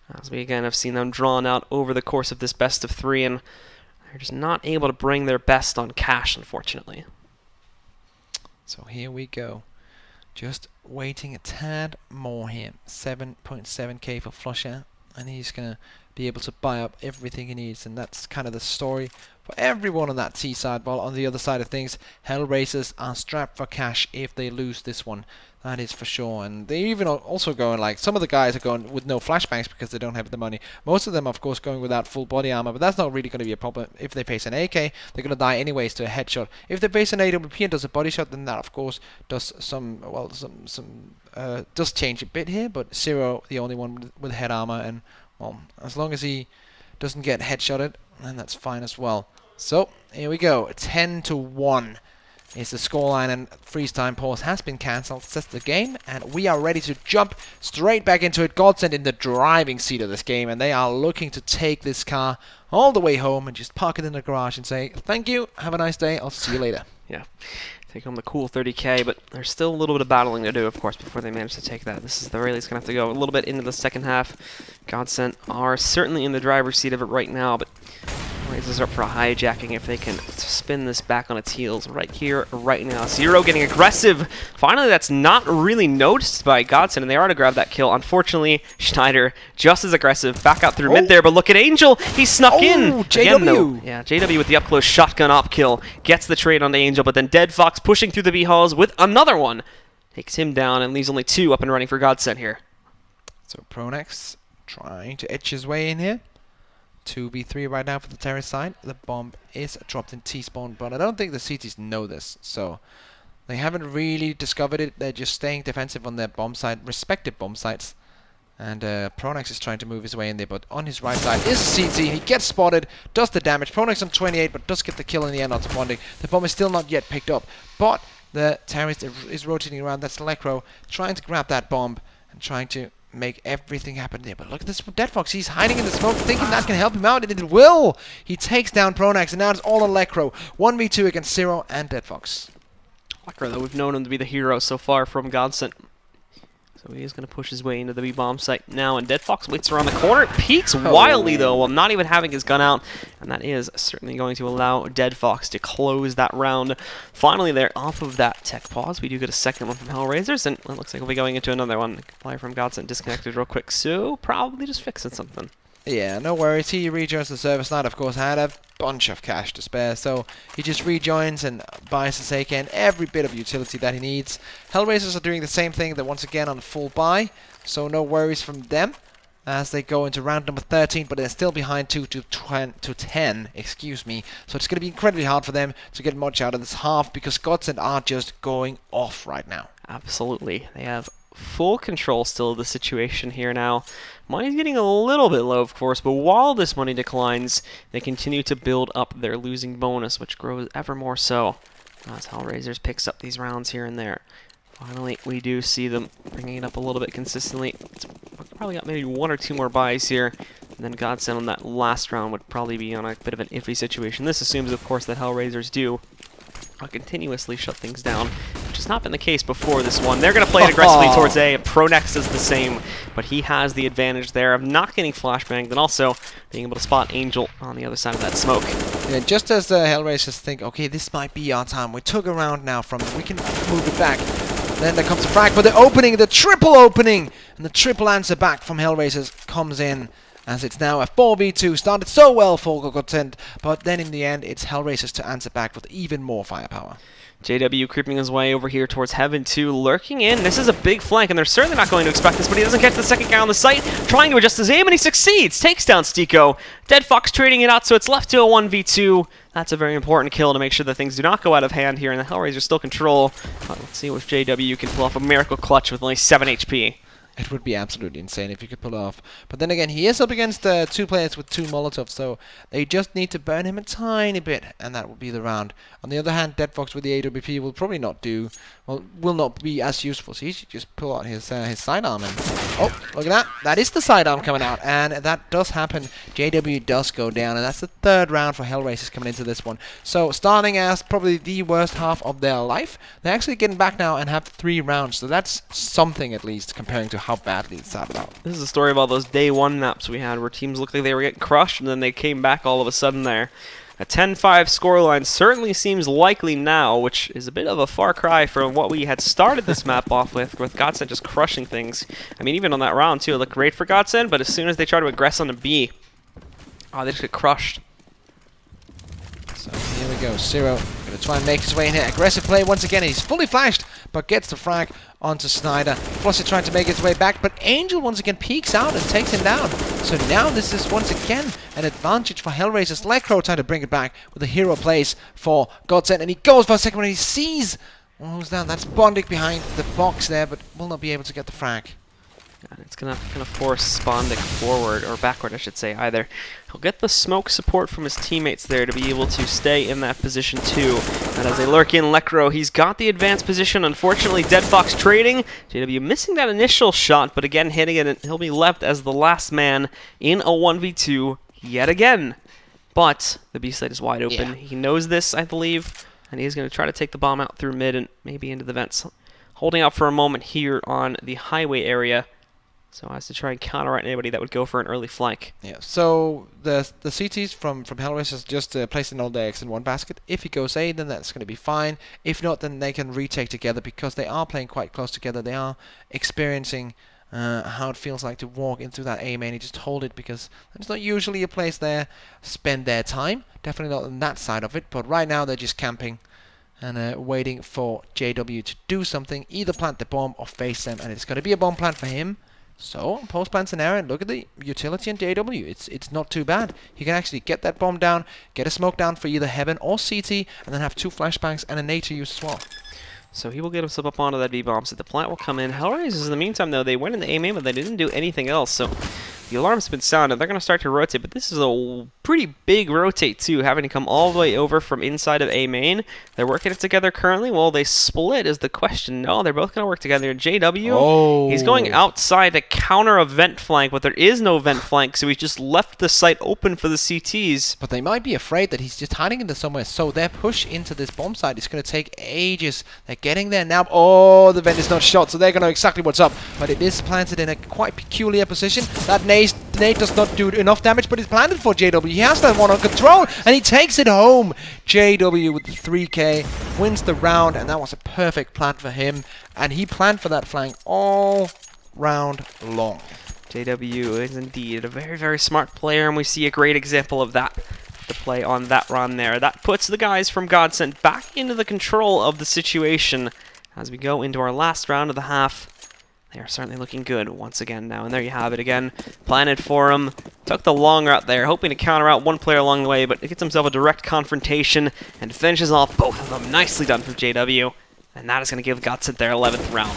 As we again have seen them drawn out over the course of this best of 3, and they're just not able to bring their best on cash, unfortunately. So here we go. Just waiting a tad more here. 7.7k for Flusher, and he's going to be able to buy up everything he needs, and that's kind of the story for everyone on that T side. While on the other side of things, Hellraisers are strapped for cash if they lose this one. That is for sure. And they even are also going, like, some of the guys are going with no flashbangs because they don't have the money. Most of them, of course, going without full body armor, but that's not really going to be a problem. If they face an AK, they're going to die anyways to a headshot. If they face an AWP and does a body shot, then that, of course, does does change a bit here. But Zero, the only one with head armor, and well, as long as he doesn't get headshotted, then that's fine as well. So here we go. 10-1 is the scoreline, and freeze time pause has been cancelled. That's the game, and we are ready to jump straight back into it. Godsent in the driving seat of this game, and they are looking to take this car all the way home and just park it in the garage and say, thank you, have a nice day, I'll see you later. Yeah. Take home the cool 30k, but there's still a little bit of battling to do, of course, before they manage to take that. This is the Rayleigh's going to have to go a little bit into the second half. Godsent are certainly in the driver's seat of it right now, but Razors are up for a hijacking if they can spin this back on its heels right here, right now. Zero getting aggressive. Finally, that's not really noticed by Godsent, and they are to grab that kill. Unfortunately, Schneider just as aggressive. Back out through mid there, but look at Angel. He snuck in. JW. Again, though. Yeah, JW with the up-close shotgun op kill. Gets the trade onto Angel, but then Dead Fox pushing through the B-halls with another one. Takes him down and leaves only 2 up and running for Godsent here. So Pronex trying to etch his way in here. 2v3 right now for the terrorist side. The bomb is dropped in T-spawn, but I don't think the CTs know this, so they haven't really discovered it. They're just staying defensive on their bomb site, respective bomb sites. And Pronex is trying to move his way in there, but on his right side is CT. He gets spotted, does the damage. Pronex on 28, but does get the kill in the end onto Bonding. The bomb is still not yet picked up, but the terrorist is rotating around. That's Lecro trying to grab that bomb and trying to make everything happen there. But look at this Dead Fox. He's hiding in the smoke, thinking that can help him out, and it will. He takes down Pronex, and now it's all on Lecro. 1v2 against Zero and Dead Fox. Lecro, though, we've known him to be the hero so far from Godsent. So he is going to push his way into the B-bomb site now, and Dead Fox waits around the corner. Peeks wildly, though, while not even having his gun out, and that is certainly going to allow Dead Fox to close that round. Finally, they're off of that tech pause. We do get a second one from Hellraisers, and it looks like we'll be going into another one. The player from Godsent disconnected real quick, so probably just fixing something. Yeah, no worries. He rejoins the service. Knight, of course, had a bunch of cash to spare, so he just rejoins and buys his AK and every bit of utility that he needs. Hellraisers are doing the same thing. They're once again on full buy, so no worries from them as they go into round number 13, but they're still behind 2-10, excuse me. So it's going to be incredibly hard for them to get much out of this half because Godsent are just going off right now. Absolutely. They have full control still of the situation here now. Money's getting a little bit low, of course, but while this money declines, they continue to build up their losing bonus, which grows ever more so as Hellraisers picks up these rounds here and there. Finally, we do see them bringing it up a little bit consistently. It's probably got maybe 1 or 2 more buys here, and then Godsent on that last round would probably be on a bit of an iffy situation. This assumes, of course, that Hellraisers do continuously shut things down, which is has not been the case before this one. They're going to play it aggressively towards A. Pronex is the same, but he has the advantage there of not getting flashbanged and also being able to spot Angel on the other side of that smoke. Yeah, just as the Hellraisers think, okay, this might be our time. We took a round now from it. We can move it back. Then there comes a frag, but the opening, the triple opening, and the triple answer back from Hellraisers comes in. As it's now a 4v2, started so well for Godsent, but then in the end it's Hellraisers to answer back with even more firepower. JW creeping his way over here towards Heaven 2, lurking in. This is a big flank, and they're certainly not going to expect this, but he doesn't catch the second guy on the site, trying to adjust his aim, and he succeeds! Takes down Stiko. Dead Fox trading it out, so it's left to a 1v2. That's a very important kill to make sure that things do not go out of hand here, and the Hellraisers still control. But let's see if JW can pull off a miracle clutch with only 7 HP. It would be absolutely insane if you could pull it off. But then again, he is up against 2 players with 2 Molotovs, so they just need to burn him a tiny bit, and that will be the round. On the other hand, Dead Fox with the AWP will probably not do, well, will not be as useful, so he should just pull out his sidearm. And oh, look at that. That is the sidearm coming out, and that does happen. JW does go down, and that's the 3rd round for Hellraisers coming into this one. So starting as probably the worst half of their life, they're actually getting back now and have 3 rounds, so that's something at least comparing to how badly it started out. This is a story about those day 1 maps we had where teams looked like they were getting crushed and then they came back all of a sudden there. A 10-5 scoreline certainly seems likely now, which is a bit of a far cry from what we had started this map off with Godsent just crushing things. I mean, even on that round too, it looked great for Godsent, but as soon as they try to aggress on the B, they just get crushed. So here we go, Zero going to try and make his way in here. Aggressive play once again, he's fully flashed, but gets the frag onto Snyder. Flossie trying to make his way back, but Angel once again peeks out and takes him down. So now this is once again an advantage for Hellraisers. Lecro trying to bring it back with the hero plays for Godsent, and he goes for a second when he sees who's down. That's Bondic behind the box there, but will not be able to get the frag. And it's going to kind of force Spondic forward, or backward I should say, either. He'll get the smoke support from his teammates there to be able to stay in that position too. And as they lurk in, Lecro, he's got the advanced position. Unfortunately, Dead Fox trading. JW missing that initial shot, but again hitting it, and he'll be left as the last man in a 1v2 yet again. But the B site is wide open. Yeah. He knows this, I believe, and he's going to try to take the bomb out through mid and maybe into the vents. Holding out for a moment here on the highway area, so as to try and counteract anybody that would go for an early flank. Yeah, so the CTs from Hellraisers just placing all their eggs in one basket. If he goes A, then that's going to be fine. If not, then they can retake together because they are playing quite close together. They are experiencing how it feels like to walk into that A main. You just hold it because there's not usually a place there spend their time. Definitely not on that side of it, but right now they're just camping and waiting for JW to do something, either plant the bomb or face them, and it's going to be a bomb plant for him. So, post-plant scenario, look at the utility in JW. It's not too bad. He can actually get that bomb down, get a smoke down for either Heaven or CT, and then have 2 flashbangs and a nade to use as well. So he will get himself up onto that B-bomb, so the plant will come in. Hellraisers, in the meantime, though, they went in the A main, but they didn't do anything else, so the alarm's been sounded. They're going to start to rotate, but this is a pretty big rotate, too, having to come all the way over from inside of A main. They're working it together currently. Will they split is the question. No, they're both going to work together. JW, he's going outside to counter a vent flank, but there is no vent flank, so he's just left the site open for the CTs. But they might be afraid that he's just hiding into somewhere, so their push into this bomb site is going to take ages. They're getting there now. Oh, the vent is not shot, so they're going to know exactly what's up. But it is planted in a quite peculiar position. That nade does not do enough damage, but it's planted for JW. He has that one on control, and he takes it home. JW with the 3k wins the round, and that was a perfect plant for him. And he planned for that flank all round long. JW is indeed a very, very smart player, and we see a great example of that. The play on that run there. That puts the guys from Godsent back into the control of the situation as we go into our last round of the half. They are certainly looking good once again now, and there you have it again. Planted for him, took the long route there, hoping to counter out one player along the way, but it gets himself a direct confrontation and finishes off both of them. Nicely done from JW, and that is going to give Godsent their 11th round.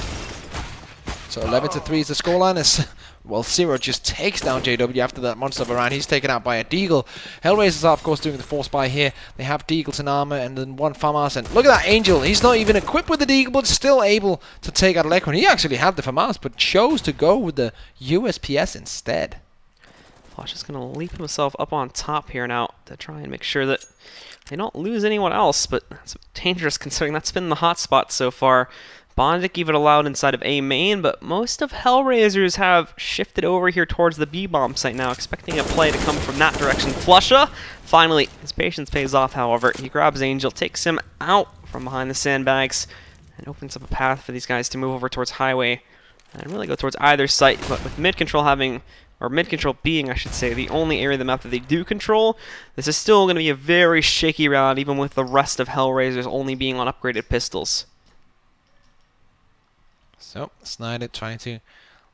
So 11-3 is the scoreline. As well, Zero just takes down JW after that monster of a round. He's taken out by a Deagle. Hellraisers are, of course, doing the force buy here. They have Deagles in armor and then 1 FAMAS. And look at that Angel. He's not even equipped with the Deagle, but still able to take out Lekron. He actually had the FAMAS, but chose to go with the USPS instead. Flash is going to leap himself up on top here now to try and make sure that They don't lose anyone else, but that's dangerous considering that's been the hot spot so far. Bondic even allowed inside of A main, but most of Hellraisers have shifted over here towards the B-bomb site now, expecting a play to come from that direction. Flusha, finally, his patience pays off, however. He grabs Angel, takes him out from behind the sandbags, and opens up a path for these guys to move over towards Highway and really go towards either site, but with mid-control having, or mid-control being, I should say, the only area of the map that they do control, this is still going to be a very shaky round, even with the rest of Hellraisers only being on upgraded pistols. So, Snyder trying to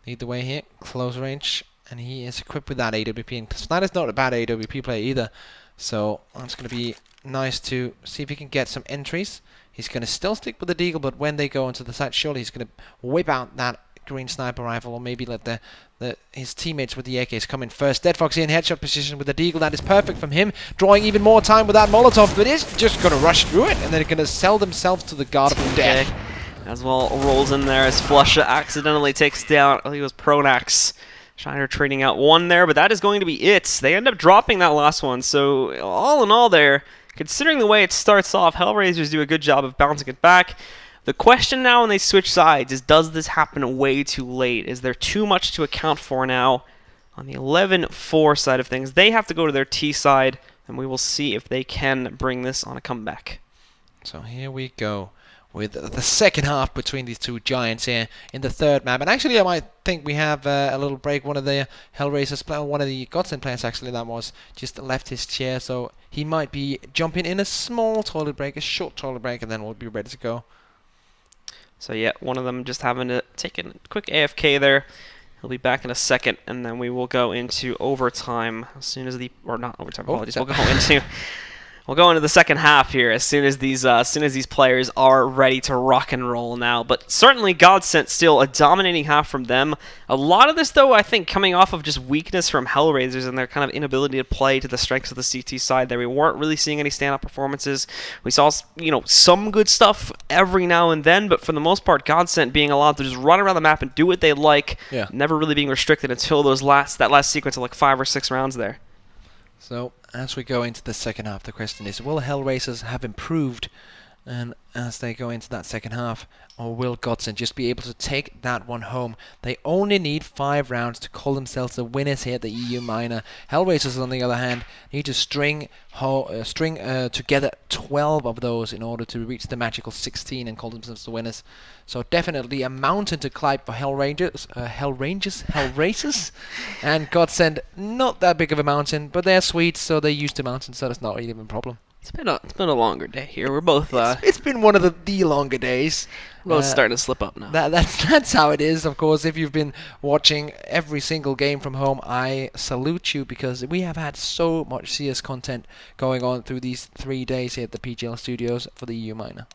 lead the way here, close range, and he is equipped with that AWP, and Snyder's not a bad AWP player either, so that's going to be nice to see if he can get some entries. He's going to still stick with the Deagle, but when they go into the site, surely he's going to whip out that green sniper rifle, or maybe let his teammates with the AKs come in first. Dead Fox in headshot position with the Deagle. That is perfect from him, drawing even more time with that Molotov, but is just going to rush through it, and they're going to sell themselves to the guard of death. As well rolls in there as Flusha accidentally takes down, I think it was Pronax. Shiner trading out one there, but that is going to be it. They end up dropping that last one, so all in all there, considering the way it starts off, Hellraisers do a good job of bouncing it back. The question now when they switch sides is, does this happen way too late? Is there too much to account for now? On the 11-4 side of things, they have to go to their T side, and we will see if they can bring this on a comeback. So here we go with the second half between these two giants here in the third map. And actually, I might think we have a little break. One of the Hellraisers, one of the Godsent players actually, that was just left his chair, so he might be jumping in a small toilet break, a short toilet break, and then we'll be ready to go. So yeah, one of them just having to take a quick AFK there. He'll be back in a second, and then we will go into overtime as soon as or not overtime. Apologies. We'll go into the second half here as soon as these players are ready to rock and roll now. But certainly Godsent still a dominating half from them. A lot of this, though, I think coming off of just weakness from Hellraisers and their kind of inability to play to the strengths of the CT side there. We weren't really seeing any stand-up performances. We saw, some good stuff every now and then, but for the most part, Godsent being allowed to just run around the map and do what they like, never really being restricted until that last sequence of like 5 or 6 rounds there. So, as we go into the second half, the question is, will Hellraisers have improved and as they go into that second half, or will Godsent just be able to take that one home? They only need 5 rounds to call themselves the winners here at the EU Minor. Hellraisers, on the other hand, need to string together 12 of those in order to reach the magical 16 and call themselves the winners. So definitely a mountain to climb for Hellraisers, and Godsent, not that big of a mountain, but they're Swedes, so they're used to mountains, so that's not really a problem. It's been a longer day here. We're both it's been one of the longer days. We're both starting to slip up now. That's how it is. Of course, if you've been watching every single game from home, I salute you, because we have had so much CS content going on through these 3 days here at the PGL studios for the EU Minor.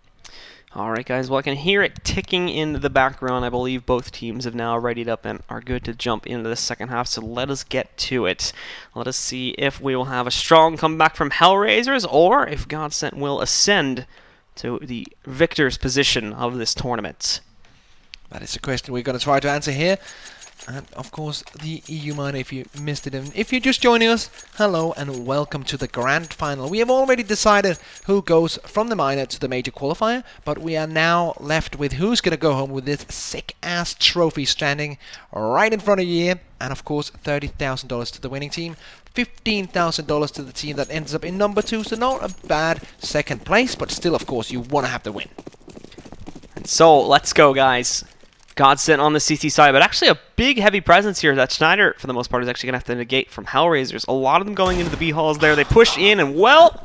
Alright guys, well I can hear it ticking in the background. I believe both teams have now readied up and are good to jump into the second half, so let us get to it. Let us see if we will have a strong comeback from Hellraisers, or if Godsent will ascend to the victor's position of this tournament. That is the question we're going to try to answer here. And of course, the EU Minor, if you missed it, and if you're just joining us, hello and welcome to the Grand Final. We have already decided who goes from the Minor to the Major Qualifier, but we are now left with who's going to go home with this sick-ass trophy standing right in front of you here. And of course, $30,000 to the winning team, $15,000 to the team that ends up in number 2, so not a bad second place, but still, of course, you want to have the win. And so, let's go, guys. Godsent on the CT side, but actually a big heavy presence here that Schneider, for the most part, is actually going to have to negate from Hellraisers. A lot of them going into the B halls there. They push in, and well,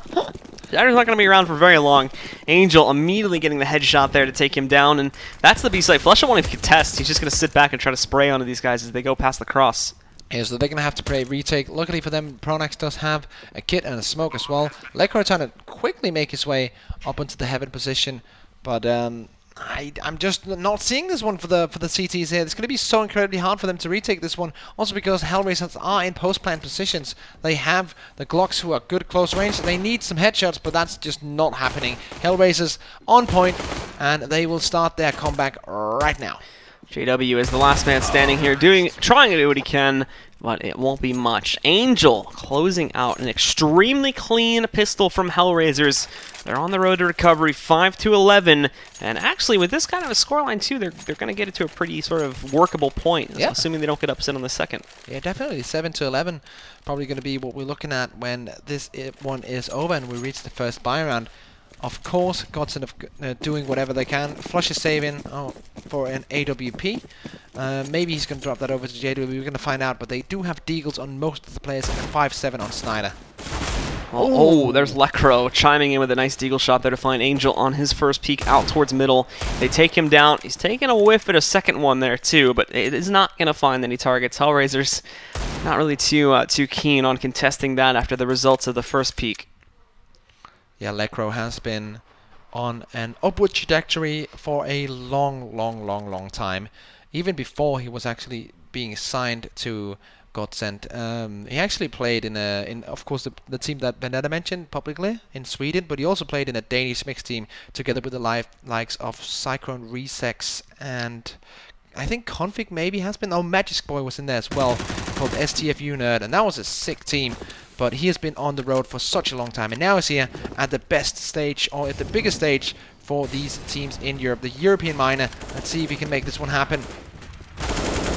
Schneider's not going to be around for very long. Angel immediately getting the headshot there to take him down, and that's the B site. Flusha won't even contest. He's just going to sit back and try to spray onto these guys as they go past the cross. Yeah, so they're going to have to play retake. Luckily for them, Pronax does have a kit and a smoke as well. Lekor trying to quickly make his way up into the heaven position, but I'm just not seeing this one for the CTs here. It's going to be so incredibly hard for them to retake this one. Also because Hellraisers are in post-plant positions. They have the Glocks who are good close range. They need some headshots, but that's just not happening. Hellraisers on point, and they will start their comeback right now. JW is the last man standing here, trying to do what he can, but it won't be much. Angel closing out an extremely clean pistol from Hellraisers. They're on the road to recovery, 5-11, and actually with this kind of a scoreline too, they're going to get it to a pretty sort of workable point, assuming they don't get upset on the second. Yeah, definitely 7-11, probably going to be what we're looking at when this one is over and we reach the first buy round. Of course, Godsent doing whatever they can. Flush is saving for an AWP. Maybe he's going to drop that over to JW. We're going to find out, but they do have deagles on most of the players and a 5-7 on Snyder. Oh, there's Lecro chiming in with a nice deagle shot there to find Angel on his first peek out towards middle. They take him down. He's taking a whiff at a second one there too, but it is not going to find any targets. Hellraisers not really too keen on contesting that after the results of the first peek. Yeah, Lecro has been on an upward trajectory for a long time. Even before he was actually being signed to Godsent. He actually played in of course the team that Vendetta mentioned publicly in Sweden, but he also played in a Danish mixed team together with the likes of Cyclone Resex and I think Config maybe has been. Oh, Magic Boy was in there as well, called STFU Nerd, and that was a sick team. But he has been on the road for such a long time, and now he's here at the best stage, or at the biggest stage for these teams in Europe, the European Minor. Let's see if he can make this one happen.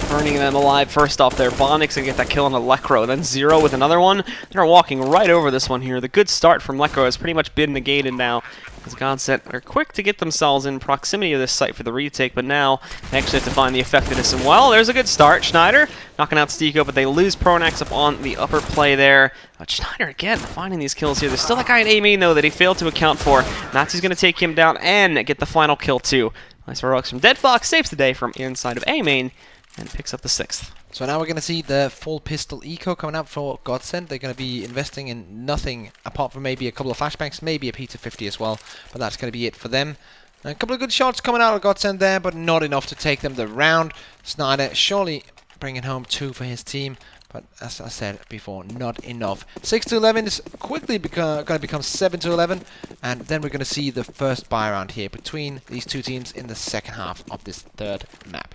Burning them alive first off there. Bondix gonna get that kill on the Lecro, then Zero with another one. They're walking right over this one here. The good start from Lecro has pretty much been negated now, as Godsent are quick to get themselves in proximity of this site for the retake, but now they actually have to find the effectiveness. And well, there's a good start. Schneider knocking out Stiko, but they lose Pronax up on the upper play there. But Schneider again finding these kills here. There's still that guy in A main though that he failed to account for. Nazi's gonna take him down and get the final kill too. Nice heroics from Dead Fox, saves the day from inside of A main and picks up the 6th. So now we're going to see the full pistol eco coming up for Godsent. They're going to be investing in nothing apart from maybe a couple of flashbangs, maybe a P250 as well, but that's going to be it for them. A couple of good shots coming out of Godsent there, but not enough to take them the round. Snyder surely bringing home 2 for his team, but as I said before, not enough. 6-11 is quickly going to become 7-11, and then we're going to see the first buy round here between these two teams in the second half of this third map.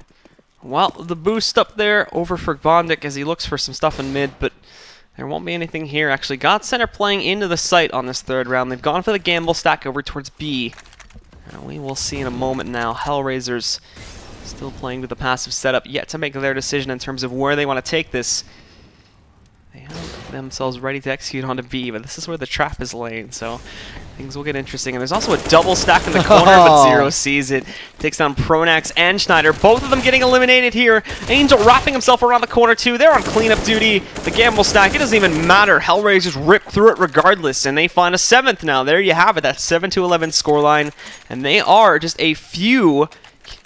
Well, the boost up there over for Bondic as he looks for some stuff in mid, but there won't be anything here. Actually, Godsent are playing into the site on this third round. They've gone for the gamble stack over towards B. And we will see in a moment now. Hellraisers still playing with the passive setup, yet to make their decision in terms of where they want to take this. They have themselves ready to execute onto B, but this is where the trap is laying, so things will get interesting. And there's also a double stack in the corner, but Zero sees it. Takes down Pronax and Schneider, both of them getting eliminated here. Angel wrapping himself around the corner too. They're on cleanup duty. The gamble stack, it doesn't even matter. Hellraisers rip through it regardless, and they find a 7th now. There you have it, that 7-11 scoreline, and they are just a few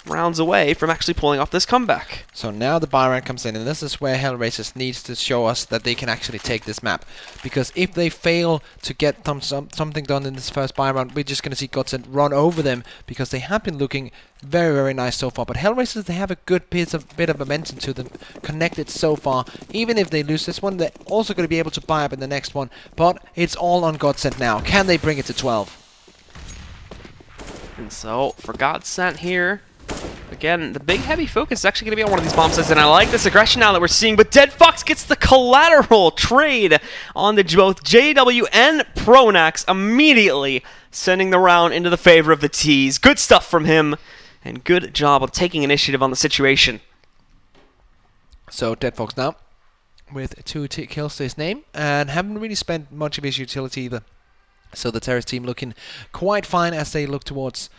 rounds away from actually pulling off this comeback. So now the buy round comes in, and this is where Hellraisers needs to show us that they can actually take this map. Because if they fail to get something done in this first buy round, we're just going to see Godsent run over them, because they have been looking very nice so far. But Hellraisers, they have a good bit of momentum to them, connected so far. Even if they lose this one, they're also going to be able to buy up in the next one. But it's all on Godsent now. Can they bring it to 12? And so, for Godsent here, again, the big heavy focus is actually going to be on one of these bomb sites, and I like this aggression now that we're seeing, but Dead Fox gets the collateral trade on the both JW and Pronax, immediately sending the round into the favor of the T's. Good stuff from him, and good job of taking initiative on the situation. So Dead Fox now with 2 kills to his name, and haven't really spent much of his utility either. So the Terrorist team looking quite fine as they look towards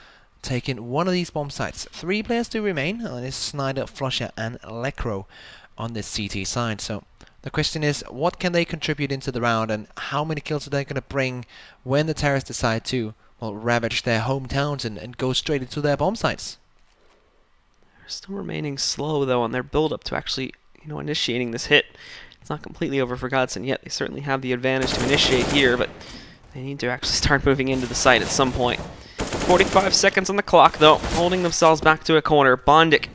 taking one of these bomb sites. 3 players do remain, and it's Snyder, Flusher and Lecro on this CT side. So the question is, what can they contribute into the round, and how many kills are they going to bring when the Terrorists decide to, well, ravage their hometowns and go straight into their bomb sites? They're still remaining slow though on their build up to actually, initiating this hit. It's not completely over for Godsent yet. They certainly have the advantage to initiate here, but they need to actually start moving into the site at some point. 45 seconds on the clock, though, holding themselves back to a corner. Bondic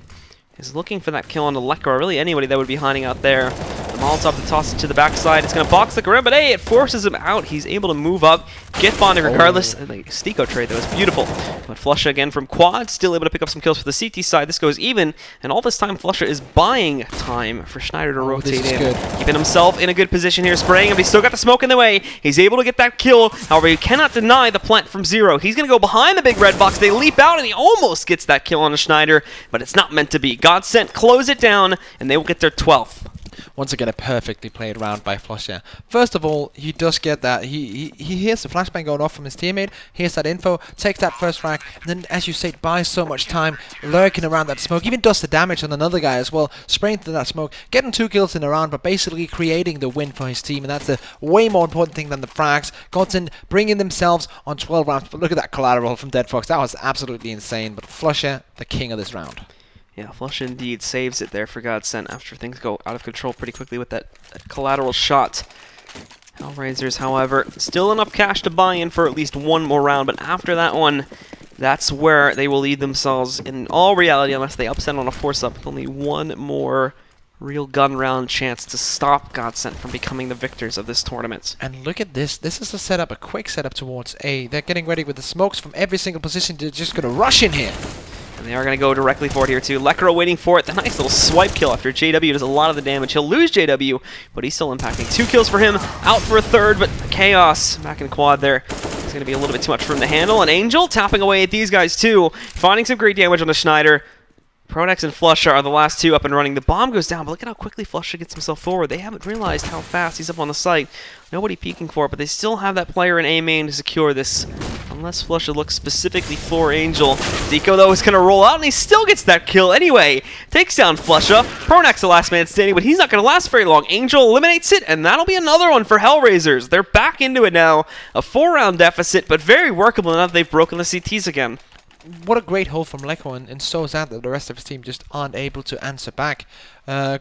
is looking for that kill on the Lecro, or really anybody that would be hiding out there. The Molotov to toss it to the backside. It's going to box the around, but hey, it forces him out. He's able to move up, get bonded regardless. The Stico trade, that was beautiful. But Flusha again from quad, still able to pick up some kills for the CT side. This goes even, and all this time Flusha is buying time for Schneider to rotate in. Good. Keeping himself in a good position here, spraying him. He's still got the smoke in the way. He's able to get that kill. However, you cannot deny the plant from Zero. He's going to go behind the big red box. They leap out, and he almost gets that kill on a Schneider, but it's not meant to be. Godsent close it down, and they will get their 12th. Once again, a perfectly played round by Flusha. First of all, he does get that. He hears the flashbang going off from his teammate, hears that info, takes that first frag, and then, as you say, buys so much time lurking around that smoke, even does the damage on another guy as well, spraying through that smoke, getting 2 kills in a round, but basically creating the win for his team, and that's the way more important thing than the frags. Godsent bringing themselves on 12 rounds, but look at that collateral from Dead Fox. That was absolutely insane, but Flusha, the king of this round. Yeah, Flusha indeed saves it there for Godsent after things go out of control pretty quickly with that collateral shot. Hellraisers, however, still enough cash to buy in for at least one more round, but after that one, that's where they will lead themselves in all reality unless they upset on a force-up with only one more real gun round chance to stop Godsent from becoming the victors of this tournament. And look at this. This is a setup, a quick setup towards A. They're getting ready with the smokes from every single position. They're just going to rush in here. And they are going to go directly for it here too. Lekro waiting for it. The nice little swipe kill after JW does a lot of the damage. He'll lose JW, but he's still impacting. 2 kills for him. Out for a third, but Chaos back in quad there. It's going to be a little bit too much for him to handle. And Angel tapping away at these guys too. Finding some great damage on the Schneider. Pronex and Flusha are the last 2 up and running. The bomb goes down, but look at how quickly Flusha gets himself forward. They haven't realized how fast he's up on the site. Nobody peeking for it, but they still have that player in A main to secure this. Unless Flusha looks specifically for Angel. Zico, though, is going to roll out, and he still gets that kill anyway. Takes down Flusha. Pronex the last man standing, but he's not going to last very long. Angel eliminates it, and that'll be another one for Hellraisers. They're back into it now. A 4-round deficit, but very workable now that they've broken the CTs again. What a great hold from Lekro, and so sad that the rest of his team just aren't able to answer back.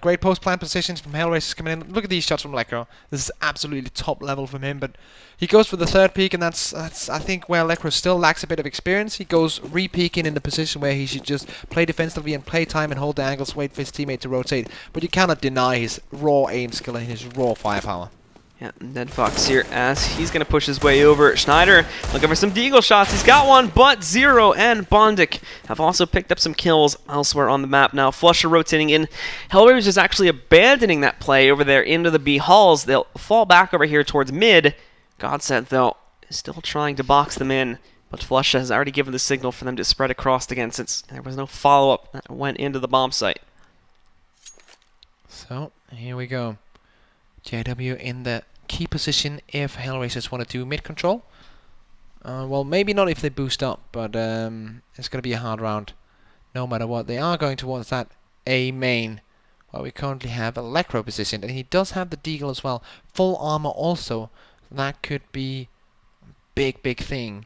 Great post-plant positions from Hellraisers coming in. Look at these shots from Lekro. This is absolutely top level from him, but he goes for the 3rd peak, and that's I think where Lekro still lacks a bit of experience. He goes re-peeking in the position where he should just play defensively and play time and hold the angles, wait for his teammate to rotate. But you cannot deny his raw aim skill and his raw firepower. Yeah, and Dead Fox here as he's going to push his way over. Schneider looking for some deagle shots. He's got one, but Zero and Bondik have also picked up some kills elsewhere on the map. Now Flusha rotating in. Hellraisers is actually abandoning that play over there into the B halls. They'll fall back over here towards mid. Godsent, though, is still trying to box them in, but Flusha has already given the signal for them to spread across again since there was no follow-up that went into the bomb site. So, here we go. JW in the key position if Hellraisers want to do mid control. Well, maybe not if they boost up, but it's going to be a hard round no matter what. They are going towards that A main, where we currently have a Lekro position, and he does have the deagle as well. Full armor also. That could be a big thing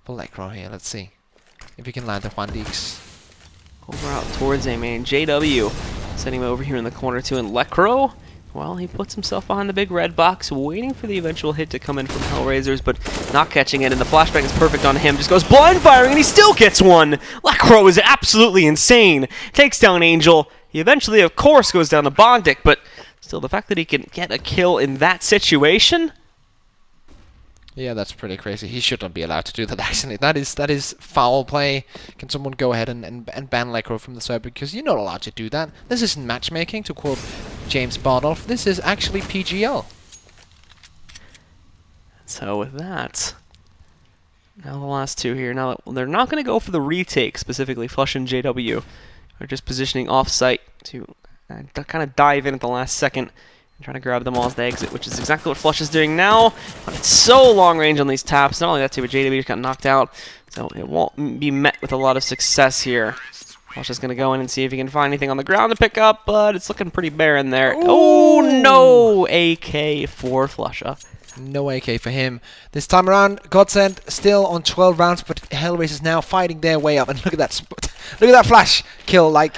for Lekro here. Let's see if we can land the Juan Deeks. Over out towards A main. JW sending him over here in the corner too, and Lekro, well, he puts himself behind the big red box, waiting for the eventual hit to come in from Hellraisers, but not catching it, and the flashbang is perfect on him. Just goes blind firing, and he still gets one! Lekro is absolutely insane. Takes down Angel. He eventually, of course, goes down to Bondik, but still, the fact that he can get a kill in that situation... Yeah, that's pretty crazy. He shouldn't be allowed to do that, actually. That is foul play. Can someone go ahead and ban Lekro from the server? Because you're not allowed to do that. This isn't matchmaking, to quote James Bardolph. This is actually PGL. So with that, now the last 2 here. Now they're not going to go for the retake, specifically Flush and JW. They're just positioning off-site to kind of dive in at the last second. Trying to grab them all as they exit, which is exactly what Flush is doing now. But it's so long range on these taps. Not only that, too, but JW just got knocked out. So it won't be met with a lot of success here. Flush is going to go in and see if he can find anything on the ground to pick up, but it's looking pretty barren there. Ooh. Oh, no! AK for Flusha. No AK for him. This time around, Godsent still on 12 rounds, but Hellraisers now fighting their way up. And look at that flash kill. Like,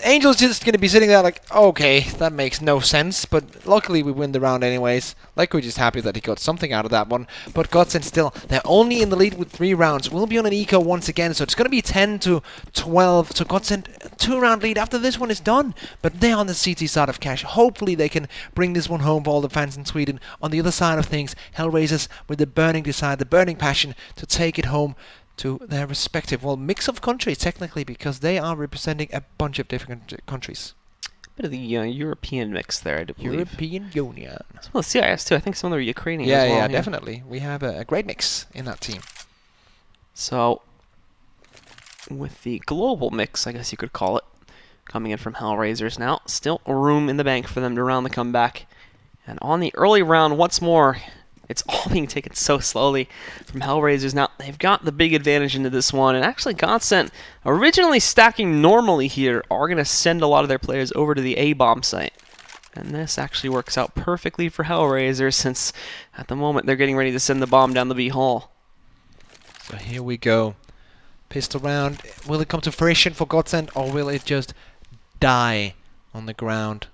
Angel's just going to be sitting there like, okay, that makes no sense, but luckily we win the round anyways. Like, we're just happy that he got something out of that one. But Godsent still, they're only in the lead with 3 rounds. We'll be on an eco once again, so it's going to be 10 to 12. So Godsent, 2-round lead after this one is done. But they're on the CT side of cash. Hopefully they can bring this one home for all the fans in Sweden. On the other side of things, Hellraisers with the burning desire, the burning passion to take it home to their respective, well, mix of countries, technically, because they are representing a bunch of different countries. Bit of the European mix there, I do believe. European Union. Well, CIS too. I think some of the Ukrainian Yeah, as well. yeah, definitely. We have a great mix in that team. So, with the global mix, I guess you could call it, coming in from Hellraisers now, still room in the bank for them to round the comeback. And on the early round, once more, it's all being taken so slowly from Hellraisers. Now, they've got the big advantage into this one, and actually Godsent, originally stacking normally here, are going to send a lot of their players over to the A-bomb site. And this actually works out perfectly for Hellraisers, since at the moment they're getting ready to send the bomb down the B hall. So here we go. Pistol round. Will it come to fruition for Godsent, or will it just die on the ground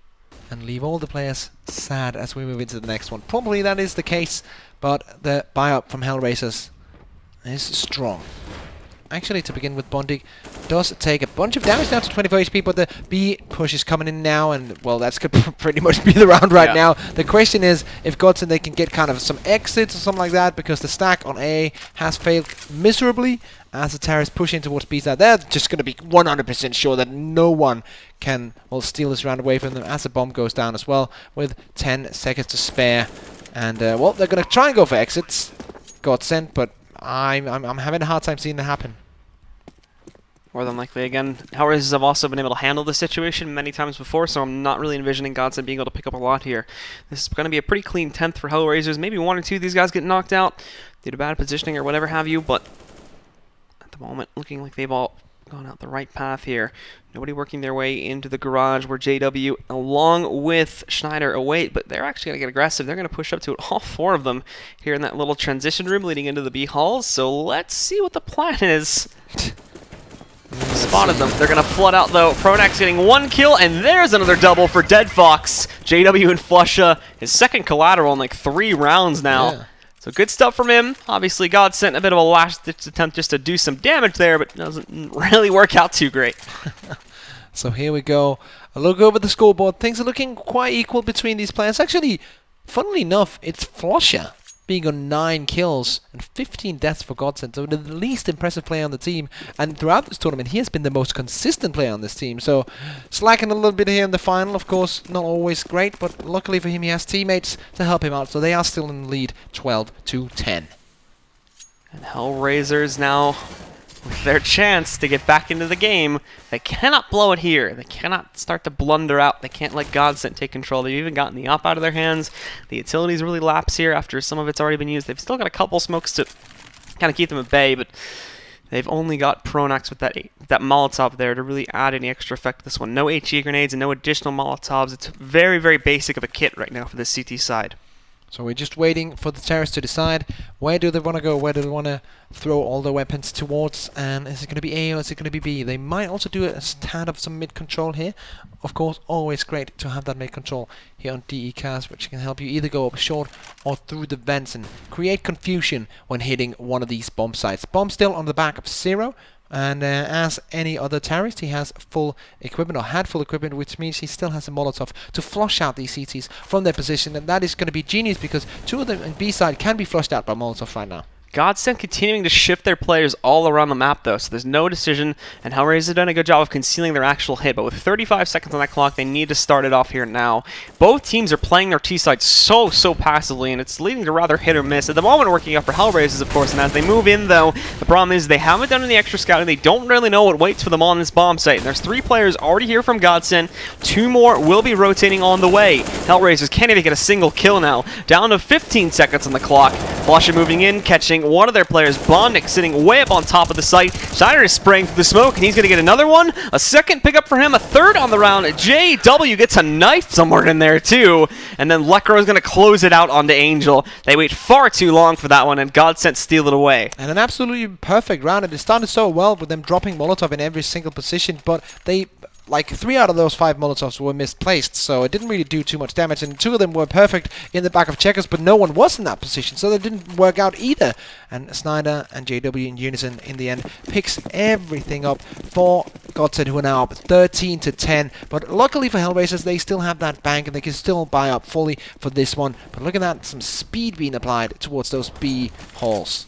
and leave all the players sad as we move into the next one? Probably that is the case, but the buy-up from Hellraisers is strong. Actually, to begin with, Bondig does take a bunch of damage down to 24 HP, but the B push is coming in now, and, well, that's could pretty much be the round right now. The question is if Godsent, they can get kind of some exits or something like that, because the stack on A has failed miserably. As the terrorists push in towards B side, they're just going to be 100% sure that no one can, well, steal this round away from them as the bomb goes down as well, with 10 seconds to spare. And, well, they're going to try and go for exits, Godsent, but I'm having a hard time seeing that happen. More than likely, again, Hellraisers have also been able to handle the situation many times before, so I'm not really envisioning Godsent being able to pick up a lot here. This is going to be a pretty clean 10th for Hellraisers. Maybe 1 or 2 of these guys get knocked out due to bad positioning or whatever have you, but at the moment, looking like they've all gone out the right path here. Nobody working their way into the garage where JW, along with Schneider, await, but they're actually going to get aggressive. They're going to push up to it, all 4 of them, here in that little transition room leading into the B halls, so let's see what the plan is. Spotted them. They're going to flood out, though. Pronax getting 1 kill, and there's another double for Dead Fox. JW and Flusha, his second collateral in like 3 rounds now. Yeah. So good stuff from him. Obviously, Godsent a bit of a last-ditch attempt just to do some damage there, but doesn't really work out too great. So here we go. A look over the scoreboard. Things are looking quite equal between these players. Actually, funnily enough, it's Flusha being on 9 kills and 15 deaths for Godsent. So the least impressive player on the team. And throughout this tournament, he has been the most consistent player on this team. So slacking a little bit here in the final, of course, not always great. But luckily for him, he has teammates to help him out. So they are still in the lead, 12-10. And Hellraisers now with their chance to get back into the game. They cannot blow it here. They cannot start to blunder out. They can't let Godsent take control. They've even gotten the op out of their hands. The utilities really lapse here after some of it's already been used. They've still got a couple smokes to kind of keep them at bay, but they've only got Pronax with that Molotov there to really add any extra effect to this one. No HE grenades and no additional Molotovs. It's very, very basic of a kit right now for the CT side. So we're just waiting for the terrorists to decide where do they want to go, where do they want to throw all their weapons towards, and is it going to be A or is it going to be B? They might also do a tad of some mid-control here. Of course, always great to have that mid-control here on DE cast, which can help you either go up short or through the vents and create confusion when hitting one of these bomb sites. Bomb still on the back of Zero. And as any other terrorist, he has full equipment, or had full equipment, which means he still has a Molotov to flush out these CTs from their position. And that is going to be genius because 2 of them on B side can be flushed out by Molotovs right now. Godsent continuing to shift their players all around the map, though, so there's no decision, and Hellraisers have done a good job of concealing their actual hit, but with 35 seconds on that clock, they need to start it off here now. Both teams are playing their T-side so passively, and it's leading to rather hit or miss. At the moment, working out for Hellraisers, of course, and as they move in, though, the problem is they haven't done any extra scouting. They don't really know what waits for them on this bomb site, and there's 3 players already here from Godsent. 2 more will be rotating on the way. Hellraisers can't even get a single kill now. Down to 15 seconds on the clock. Flusha moving in, catching one of their players. Bondik sitting way up on top of the site. Schneider is spraying through the smoke, and he's going to get another one. A second pickup for him, a third on the round. JW gets a knife somewhere in there, too. And then Lekro is going to close it out onto Angel. They wait far too long for that one, and Godsent steal it away. And an absolutely perfect round. And it started so well with them dropping Molotov in every single position, but they like 3 out of those 5 Molotovs were misplaced, so it didn't really do too much damage, and 2 of them were perfect in the back of Checkers, but no one was in that position, so that didn't work out either. And Snyder and JW in unison in the end picks everything up for Godsent, who are now up 13 to 10. But luckily for Hellraisers, they still have that bank and they can still buy up fully for this one. But look at that, some speed being applied towards those B halls.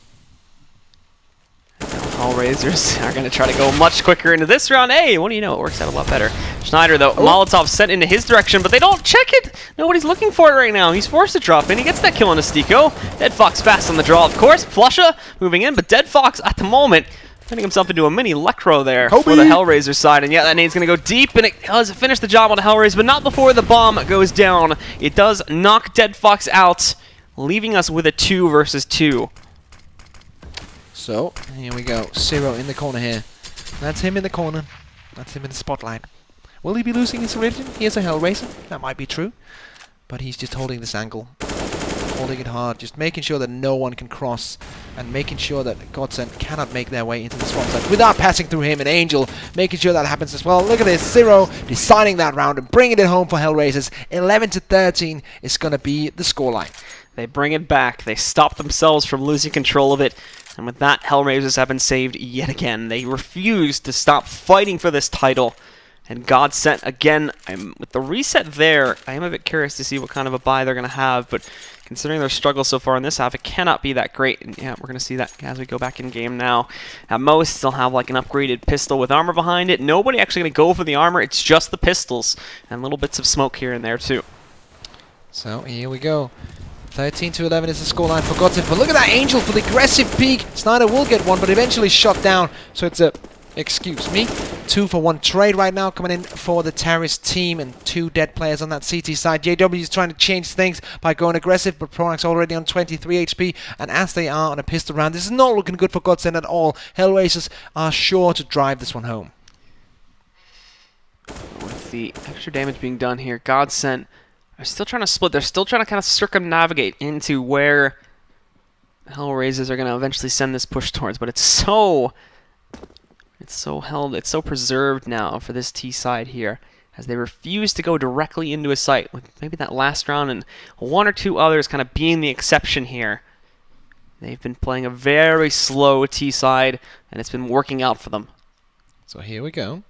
Hellraisers are going to try to go much quicker into this round. Hey, what do you know? It works out a lot better. Schneider, though, Molotov sent into his direction, but they don't check it. Nobody's looking for it right now. He's forced to drop in. He gets that kill on Estico. Dead Fox fast on the draw, of course. Flusha moving in, but Dead Fox at the moment turning himself into a mini Lecro there for the Hellraiser side. And yeah, that nade's going to go deep, and it does finish the job on the Hellraiser, but not before the bomb goes down. It does knock Dead Fox out, leaving us with a 2 versus 2. So, here we go. Zero in the corner here. That's him in the corner. That's him in the spotlight. Will he be losing his religion? He is a Hellraiser. That might be true. But he's just holding this angle. Holding it hard. Just making sure that no one can cross. And making sure that Godsent cannot make their way into the spawn site without passing through him. And Angel making sure that happens as well. Look at this. Zero deciding that round and bringing it home for Hellraisers. 11 to 13 is going to be the scoreline. They bring it back. They stop themselves from losing control of it. And with that, Hellraisers have been saved yet again. They refuse to stop fighting for this title. And Godsent, again, with the reset there, I am a bit curious to see what kind of a buy they're going to have. But considering their struggle so far in this half, it cannot be that great. And yeah, we're going to see that as we go back in game now. At most, still have like an upgraded pistol with armor behind it. Nobody actually going to go for the armor. It's just the pistols. And little bits of smoke here and there, too. So, here we go. 13 to 11 is the scoreline for Godsent. But look at that Angel for the aggressive peek. Snyder will get one, but eventually shot down. So it's a, excuse me, 2 for 1 trade right now coming in for the Terrorist team, and 2 dead players on that CT side. JW is trying to change things by going aggressive, but Pronax already on 23 HP, and as they are on a pistol round, this is not looking good for Godsent at all. Hellraisers are sure to drive this one home. With the extra damage being done here, Godsent are still trying to split. They're still trying to kind of circumnavigate into where Hellraisers are going to eventually send this push towards, but it's so held, it's so preserved now for this T side here, as they refuse to go directly into a site, with maybe that last round and 1 or 2 others kind of being the exception here. They've been playing a very slow T side, and it's been working out for them. So here we go.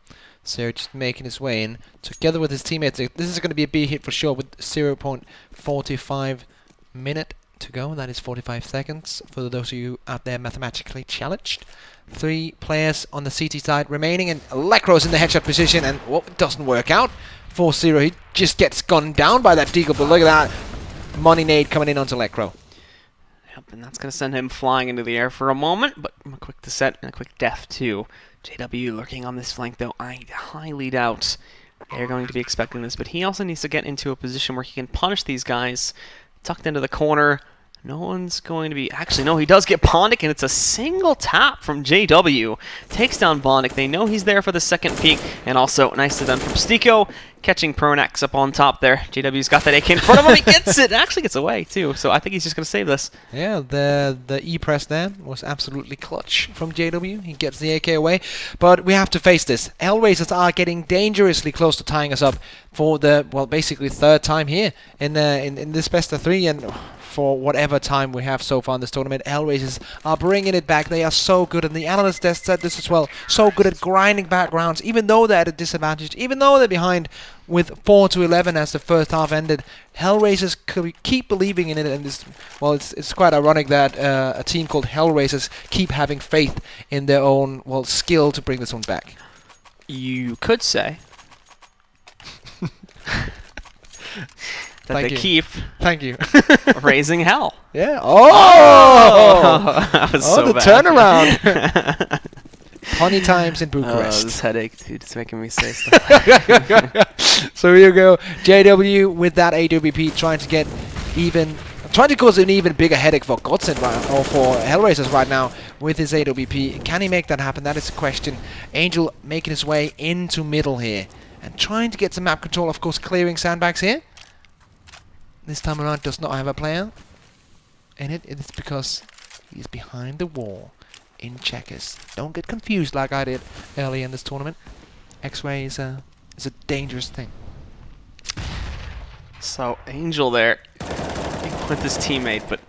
Zero just making his way in together with his teammates. This is going to be a B hit for sure, with 0.45 minute to go. That is 45 seconds for those of you out there mathematically challenged. 3 players on the CT side remaining, and Electro's in the headshot position, and it doesn't work out for Zero. He just gets gunned down by that deagle, but look at that money nade coming in onto Electro. Yep, and that's going to send him flying into the air for a moment, but a quick descent and a quick def too. JW lurking on this flank, though. I highly doubt they're going to be expecting this, but he also needs to get into a position where he can punish these guys. Tucked into the corner. No one's going to be... Actually, no, he does get Bondic, and it's a single tap from JW. Takes down Bondic. They know he's there for the second peek, and also nicely done from Stico, catching Pronax up on top there. JW's got that AK in front of him. He gets it. Actually gets away, too, so I think he's just going to save this. Yeah, the E-press there was absolutely clutch from JW. He gets the AK away, but we have to face this. Hellraisers are getting dangerously close to tying us up for the, well, basically 3rd time here in this best of 3, and for whatever time we have so far in this tournament, Hellraisers are bringing it back. They are so good, and the analyst desk said this as well, so good at grinding back rounds, even though they're at a disadvantage, even though they're behind with 4 to 11 as the first half ended. Hellraisers keep believing in it, and it's quite ironic that a team called Hellraisers keep having faith in their own, well, skill to bring this one back. You could say that Thank they you. keep Thank you. raising hell. Yeah. Oh! That was Oh, so the bad. turnaround. Plenty times in Bucharest. This headache, dude, it's making me say stuff. So here you go. JW with that AWP trying to get even, trying to cause an even bigger headache for Godsent or for Hellraisers right now with his AWP. Can he make that happen? That is the question. Angel making his way into middle here and trying to get some map control, of course, clearing sandbags here. This time around does not have a player in it. It's because he's behind the wall in Checkers. Don't get confused like I did early in this tournament. X-Ray is is a dangerous thing. So Angel there with his teammate, but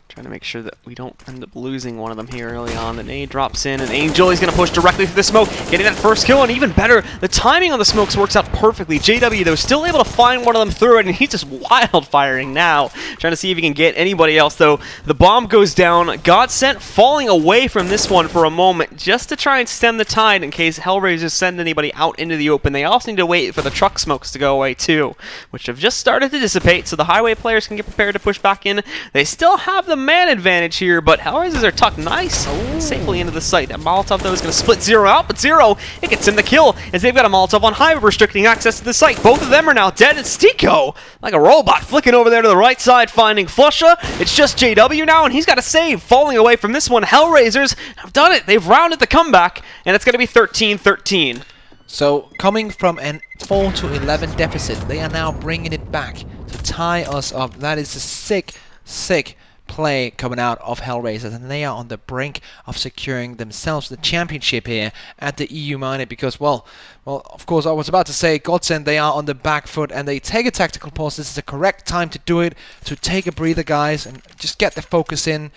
trying to make sure that we don't end up losing one of them here early on. The nade drops in, and Angel is going to push directly through the smoke, getting that first kill, and even better, the timing on the smokes works out perfectly. JW, though, still able to find one of them through it, and he's just wild-firing now, trying to see if he can get anybody else, though. The bomb goes down. Godsent falling away from this one for a moment, just to try and stem the tide in case Hellraisers send anybody out into the open. They also need to wait for the truck smokes to go away, too, which have just started to dissipate, so the highway players can get prepared to push back in. They still have the man advantage here, but Hellraisers are tucked nice safely into the site. That Molotov, though, is going to split Zero out, but Zero, it gets him the kill as they've got a Molotov on high, restricting access to the site. Both of them are now dead, and Stiko, like a robot, flicking over there to the right side, finding Flusha. It's just JW now, and he's got a save, falling away from this one. Hellraisers have done it. They've rounded the comeback, and it's going to be 13-13. So, coming from an 4-11 deficit, they are now bringing it back to tie us up. That is a sick, sick play coming out of Hellraisers, and they are on the brink of securing themselves the championship here at the EU Minor, because, well, of course, I was about to say, Godsent, they are on the back foot, and they take a tactical pause. This is the correct time to do it, to take a breather, guys, and just get the focus in.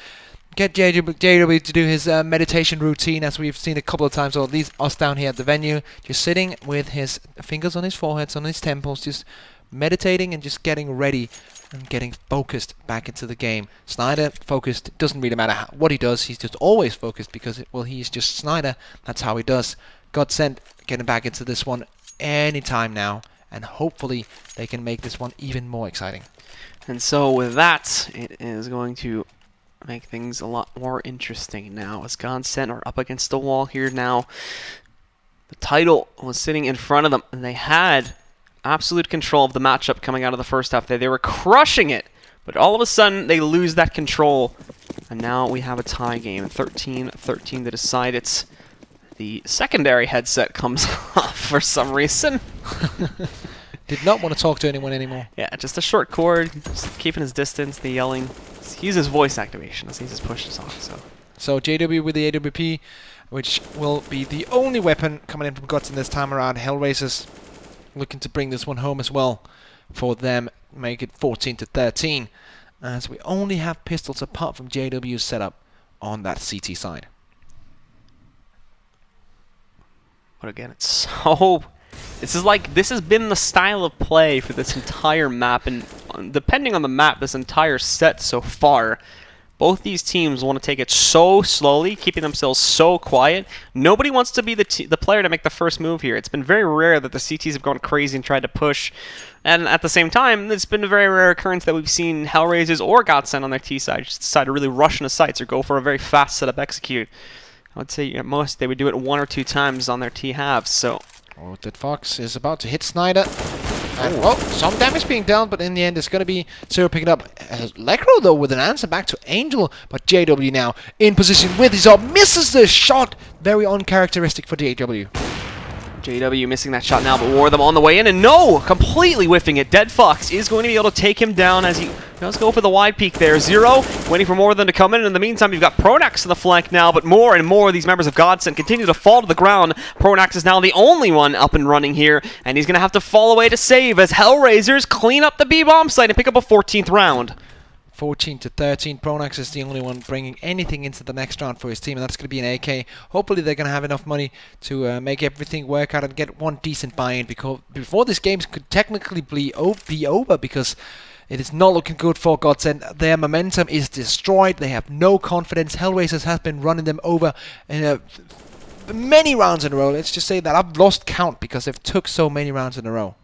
Get JW to do his meditation routine, as we've seen a couple of times, or at least us down here at the venue, just sitting with his fingers on his foreheads, on his temples, just meditating and just getting ready and getting focused back into the game. Snyder focused, doesn't really matter what he does, he's just always focused because, well, he's just Snyder, that's how he does. Godsent getting back into this one anytime now, and hopefully they can make this one even more exciting. And so with that, it is going to make things a lot more interesting now, as Godsent are up against the wall here now. The title was sitting in front of them, and they had absolute control of the matchup coming out of the first half there. They were crushing it, but all of a sudden they lose that control, and now we have a tie game, 13-13 to decide it. The secondary headset comes off for some reason. Did not want to talk to anyone anymore. Yeah, just a short cord, just keeping his distance, the yelling. He uses voice activation as he just pushes off. So JW with the AWP, which will be the only weapon coming in from Godsent this time around. Hellraisers looking to bring this one home as well for them, make it 14-13, as we only have pistols apart from JW's setup on that CT side. But again, it's so... This has been the style of play for this entire map, and depending on the map, this entire set so far. Both these teams want to take it so slowly, keeping themselves so quiet. Nobody wants to be the player to make the first move here. It's been very rare that the CTs have gone crazy and tried to push. And at the same time, it's been a very rare occurrence that we've seen Hellraisers or Godsent on their T side just decide to really rush into sites or go for a very fast setup execute. I would say at most they would do it 1 or 2 times on their T halves. So, that Fox is about to hit Snyder. And, some damage being dealt, but in the end it's going to be Zero picking up. Lekro, though, with an answer back to Angel, but JW now in position with his up, misses the shot. Very uncharacteristic for JW. JW missing that shot now, but War of them on the way in, and no! Completely whiffing it. Dead Fox is going to be able to take him down as he does go for the wide peek there. Zero waiting for more of them to come in. In the meantime, you've got Pronax on the flank now, but more and more of these members of Godsent continue to fall to the ground. Pronax is now the only one up and running here, and he's going to have to fall away to save as Hellraisers clean up the B-bomb site and pick up a 14th round. 14-13. Pronax is the only one bringing anything into the next round for his team, and that's going to be an AK. Hopefully they're going to have enough money to make everything work out and get one decent buy-in before this game could technically be over, because it is not looking good for Godsent. Their momentum is destroyed. They have no confidence. Hellraisers have been running them over in many rounds in a row. Let's just say that I've lost count because they've took so many rounds in a row.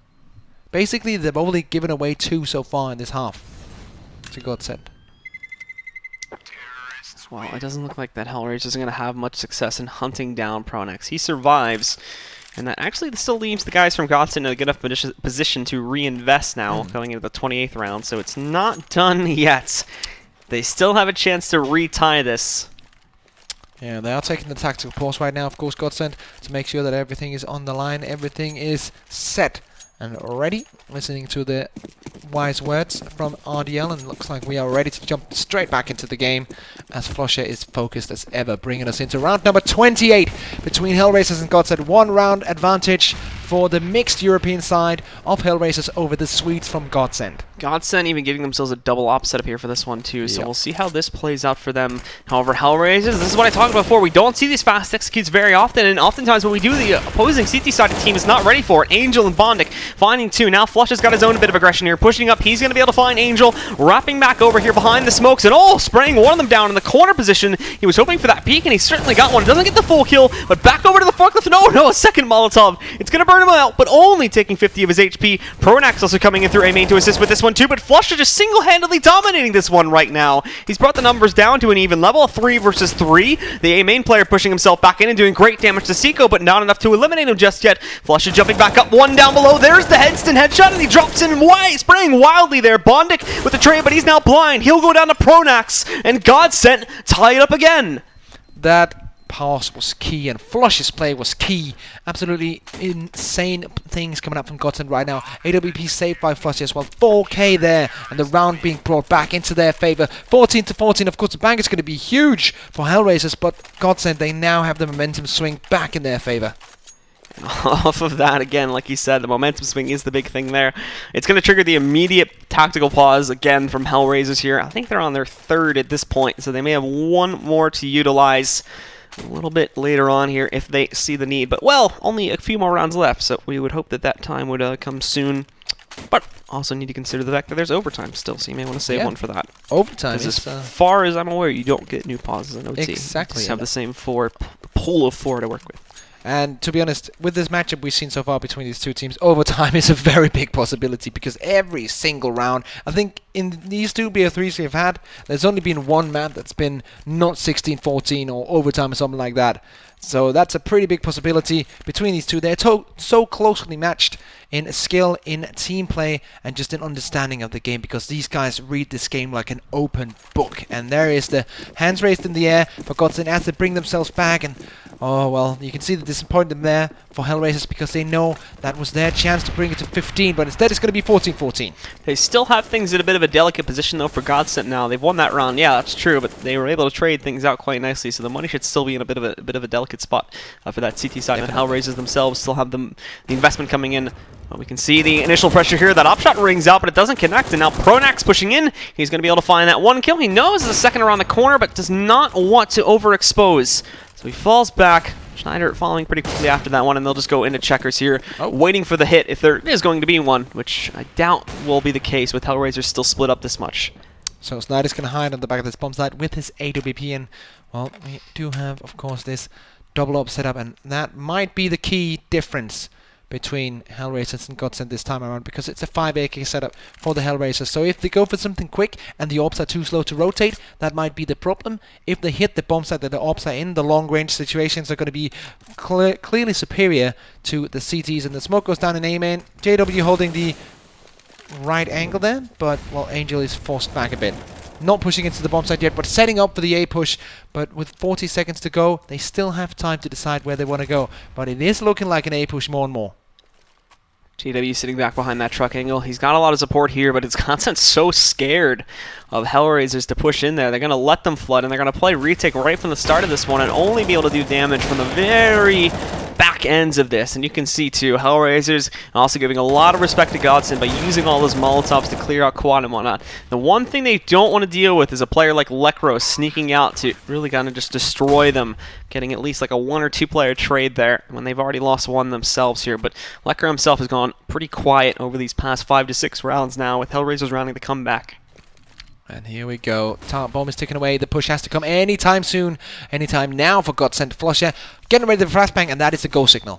Basically, they've only given away 2 so far in this half to Godsent. Well, it doesn't look like that Hellraiser is going to have much success in hunting down Pronax. He survives, and that actually still leaves the guys from Godsent in a good enough position to reinvest now, going into the 28th round, so it's not done yet. They still have a chance to retie this. Yeah, they are taking the tactical pause right now, of course, Godsent, to make sure that everything is on the line, everything is set and ready. Listening to the wise words from RDL, and looks like we are ready to jump straight back into the game as Flosher is focused as ever, bringing us into round number 28 between Hellraisers and Godsent. 1 round advantage for the mixed European side of Hellraisers over the Swedes from Godsent. Godsent even getting themselves a double op setup here for this one too, so we'll see how this plays out for them. However, Hellraisers, this is what I talked about before, we don't see these fast executes very often, and oftentimes when we do, the opposing CT-sided team is not ready for it. Angel and Bondic finding two. Now Flush has got his own bit of aggression here, pushing up. He's going to be able to find Angel, wrapping back over here behind the smokes, and spraying one of them down in the corner position. He was hoping for that peek, and he certainly got one. Doesn't get the full kill, but back over to the forklift. No, a second Molotov. It's going to burn him out, but only taking 50 of his HP. Pronax also coming in through A main to assist with this one too, but Flush is just single-handedly dominating this one right now. He's brought the numbers down to an even level, 3 versus 3. The A main player pushing himself back in and doing great damage to Seiko, but not enough to eliminate him just yet. Flush is jumping back up, one down below. There's the headshot, and he drops in spraying wildly there. Bondic with the trade, but he's now blind. He'll go down to Pronax, and Godsent tie it up again. That pass was key, and Flush's play was key. Absolutely insane things coming up from Godsent right now. AWP saved by Flush as well. 4K there, and the round being brought back into their favor. 14-14. Of course, the bang is going to be huge for Hellraisers, but Godsent, they now have the momentum swing back in their favor. Off of that, again, like you said, the momentum swing is the big thing there. It's going to trigger the immediate tactical pause again from Hellraisers here. I think they're on their 3rd at this point, so they may have one more to utilize a little bit later on here if they see the need. But, only a few more rounds left, so we would hope that that time would come soon. But also need to consider the fact that there's overtime still, so you may want to save one for that. Overtime is as far as I'm aware, you don't get new pauses in OT. Exactly. You just have the same pool of 4 to work with. And to be honest, with this matchup we've seen so far between these two teams, overtime is a very big possibility because every single round, I think in these two BO3s we've had, there's only been one map that's been not 16-14 or overtime or something like that. So that's a pretty big possibility between these two. They're so closely matched in skill, in team play, and just in understanding of the game, because these guys read this game like an open book. And there is the hands raised in the air for Godsent as they bring themselves back, and you can see the disappointment there for Hellraisers because they know that was their chance to bring it to 15, but instead it's going to be 14-14. They still have things in a bit of a delicate position though for Godsent now. They've won that round, yeah, that's true, but they were able to trade things out quite nicely, so the money should still be in a bit of a delicate spot for that CT side. And Hellraisers themselves still have the investment coming in. We can see the initial pressure here. That op shot rings out, but it doesn't connect. And now Pronax pushing in. He's going to be able to find that one kill. He knows there's a second around the corner, but does not want to overexpose. So he falls back. Schneider following pretty quickly after that one, and they'll just go into checkers here, waiting for the hit if there is going to be one, which I doubt will be the case with Hellraisers still split up this much. So Schneider's going to hide on the back of this bomb site with his AWP, and, we do have, of course, this double op setup, and that might be the key difference between Hellraisers and Godsent this time around, because it's a 5 AK setup for the Hellraisers. So if they go for something quick and the ops are too slow to rotate, that might be the problem. If they hit the bomb site that the ops are in, the long range situations are going to be clearly superior to the CTs. And the smoke goes down in A main. JW holding the right angle there, but Angel is forced back a bit. Not pushing into the bomb site yet, but setting up for the A push. But with 40 seconds to go, they still have time to decide where they want to go. But it is looking like an A push more and more. JW sitting back behind that truck angle. He's got a lot of support here, but it's Godsent so scared of Hellraisers to push in there. They're going to let them flood, and they're going to play retake right from the start of this one and only be able to do damage from the very back ends of this. And you can see, too, Hellraisers also giving a lot of respect to Godsent by using all those Molotovs to clear out quad and whatnot. The one thing they don't want to deal with is a player like Lekro sneaking out to really kind of just destroy them, getting at least like a 1 or 2 player trade there when they've already lost one themselves here. But Lekro himself has gone pretty quiet over these past 5 to 6 rounds now, with Hellraisers rounding the comeback. And here we go. Top bomb is taken away. The push has to come anytime soon. Anytime now for Godsent. Flusher getting ready for the flashbang, and that is the go signal.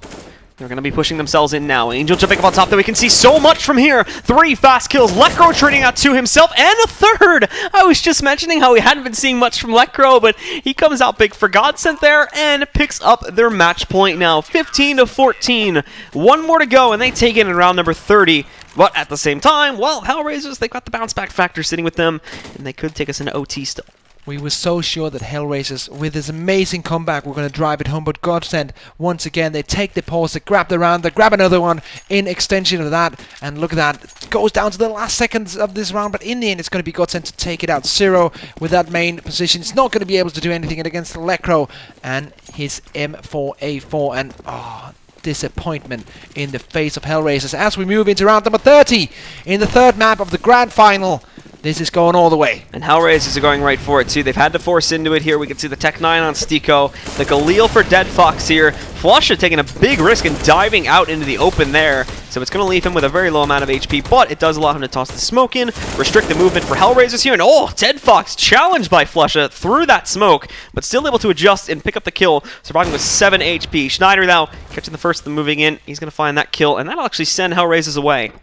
They're going to be pushing themselves in now. Angel jumping up on top, that we can see so much from here. 3 fast kills. Lekro trading out 2 himself, and a 3rd. I was just mentioning how we hadn't been seeing much from Lekro, but he comes out big for Godsent there and picks up their match point now. 15-14. 1 more to go, and they take it in round number 30. But at the same time, Hellraisers, they've got the bounce back factor sitting with them, and they could take us into OT still. We were so sure that Hellraisers, with this amazing comeback, were going to drive it home, but Godsent, once again, they take the pause, they grab the round, they grab another one in extension of that, and look at that, it goes down to the last seconds of this round, but in the end, it's going to be Godsent to take it out. Zero with that main position. It's not going to be able to do anything against Lekro and his M4A4, and disappointment in the face of Hellraisers as we move into round number 30 in the third map of the grand final. This is going all the way. And Hellraisers are going right for it, too. They've had to force into it here. We can see the Tech 9 on Stiko, the Galil for Dead Fox here. Flusha taking a big risk and diving out into the open there. So it's going to leave him with a very low amount of HP, but it does allow him to toss the smoke in, restrict the movement for Hellraisers here. And Dead Fox challenged by Flusha through that smoke, but still able to adjust and pick up the kill, surviving with 7 HP. Schneider now catching the first of them moving in. He's going to find that kill, and that'll actually send Hellraisers away.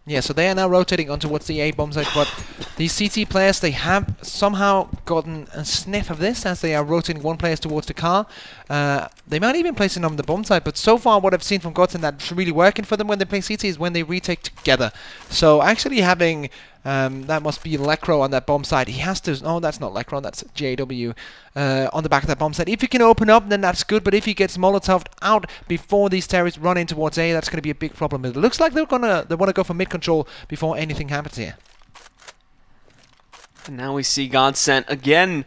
Yeah, so they are now rotating on towards the A bomb site, but these CT players, they have somehow gotten a sniff of this as they are rotating one player towards the car. They might even place it on the bomb site, but so far what I've seen from Godsent that's really working for them when they play CT is when they retake together. So actually having, that must be Lekro on that bomb site. He has to, no, that's not Lekro, that's JW on the back of that bomb site. If he can open up, then that's good, but if he gets Molotoved out before these terrorists run in towards A, that's going to be a big problem. It looks like they want to go for mid control before anything happens here. And now we see Godsent again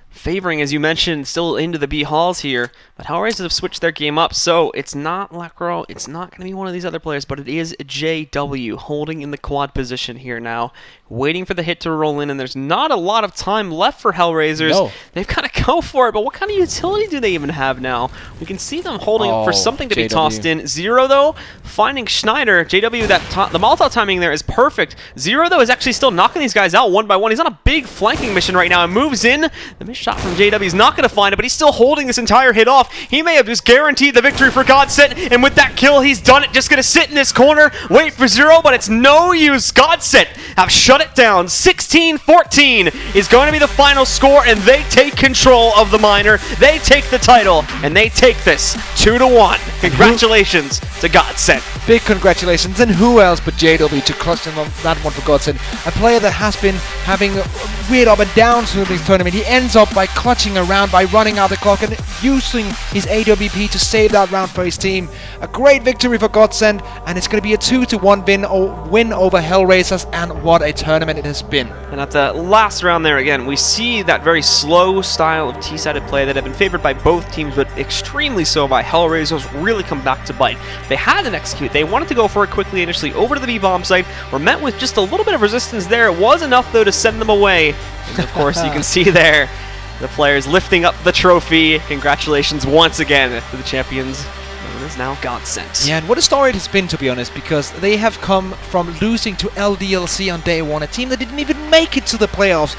favoring, as you mentioned, still into the B halls here, but Hellraisers have switched their game up, so it's not Lekro, it's not going to be one of these other players, but it is JW holding in the quad position here now, waiting for the hit to roll in, and there's not a lot of time left for Hellraisers. No. They've got to go for it, but what kind of utility do they even have now? We can see them holding for something to be tossed in. Zero, though, finding Schneider. JW, the Molotov timing there is perfect. Zero, though, is actually still knocking these guys out one by one. He's on a big flanking mission right now and moves in. The missed shot from JW is not going to find it, but he's still holding this entire hit off. He may have just guaranteed the victory for Godsent, and with that kill, he's done it. Just going to sit in this corner, wait for Zero, but it's no use. Godsent have shut it down. 16-14 is going to be the final score, and they take control of the minor. They take the title, and they take this 2-1. Congratulations to Godsent. Big congratulations, and who else but JW to clutch in on that one for Godsent. A player that has been having weird up and downs through this tournament. He ends up by clutching around, by running out the clock and using his AWP to save that round for his team. A great victory for Godsent, and it's going to be a 2-1 win over Hellraisers, and what a tournament it has been. And at the last round there again, we see that very slow style of T-sided play that had been favored by both teams, but extremely so by Hellraisers, really come back to bite. They had to execute. They wanted to go for it quickly initially over to the B-bomb site, were met with just a little bit of resistance there. It was enough, though, to send them away. And of course, you can see there the players lifting up the trophy. Congratulations once again to the champions. Known as now Godsent. Yeah, and what a story it has been, to be honest, because they have come from losing to LDLC on day one, a team that didn't even make it to the playoffs,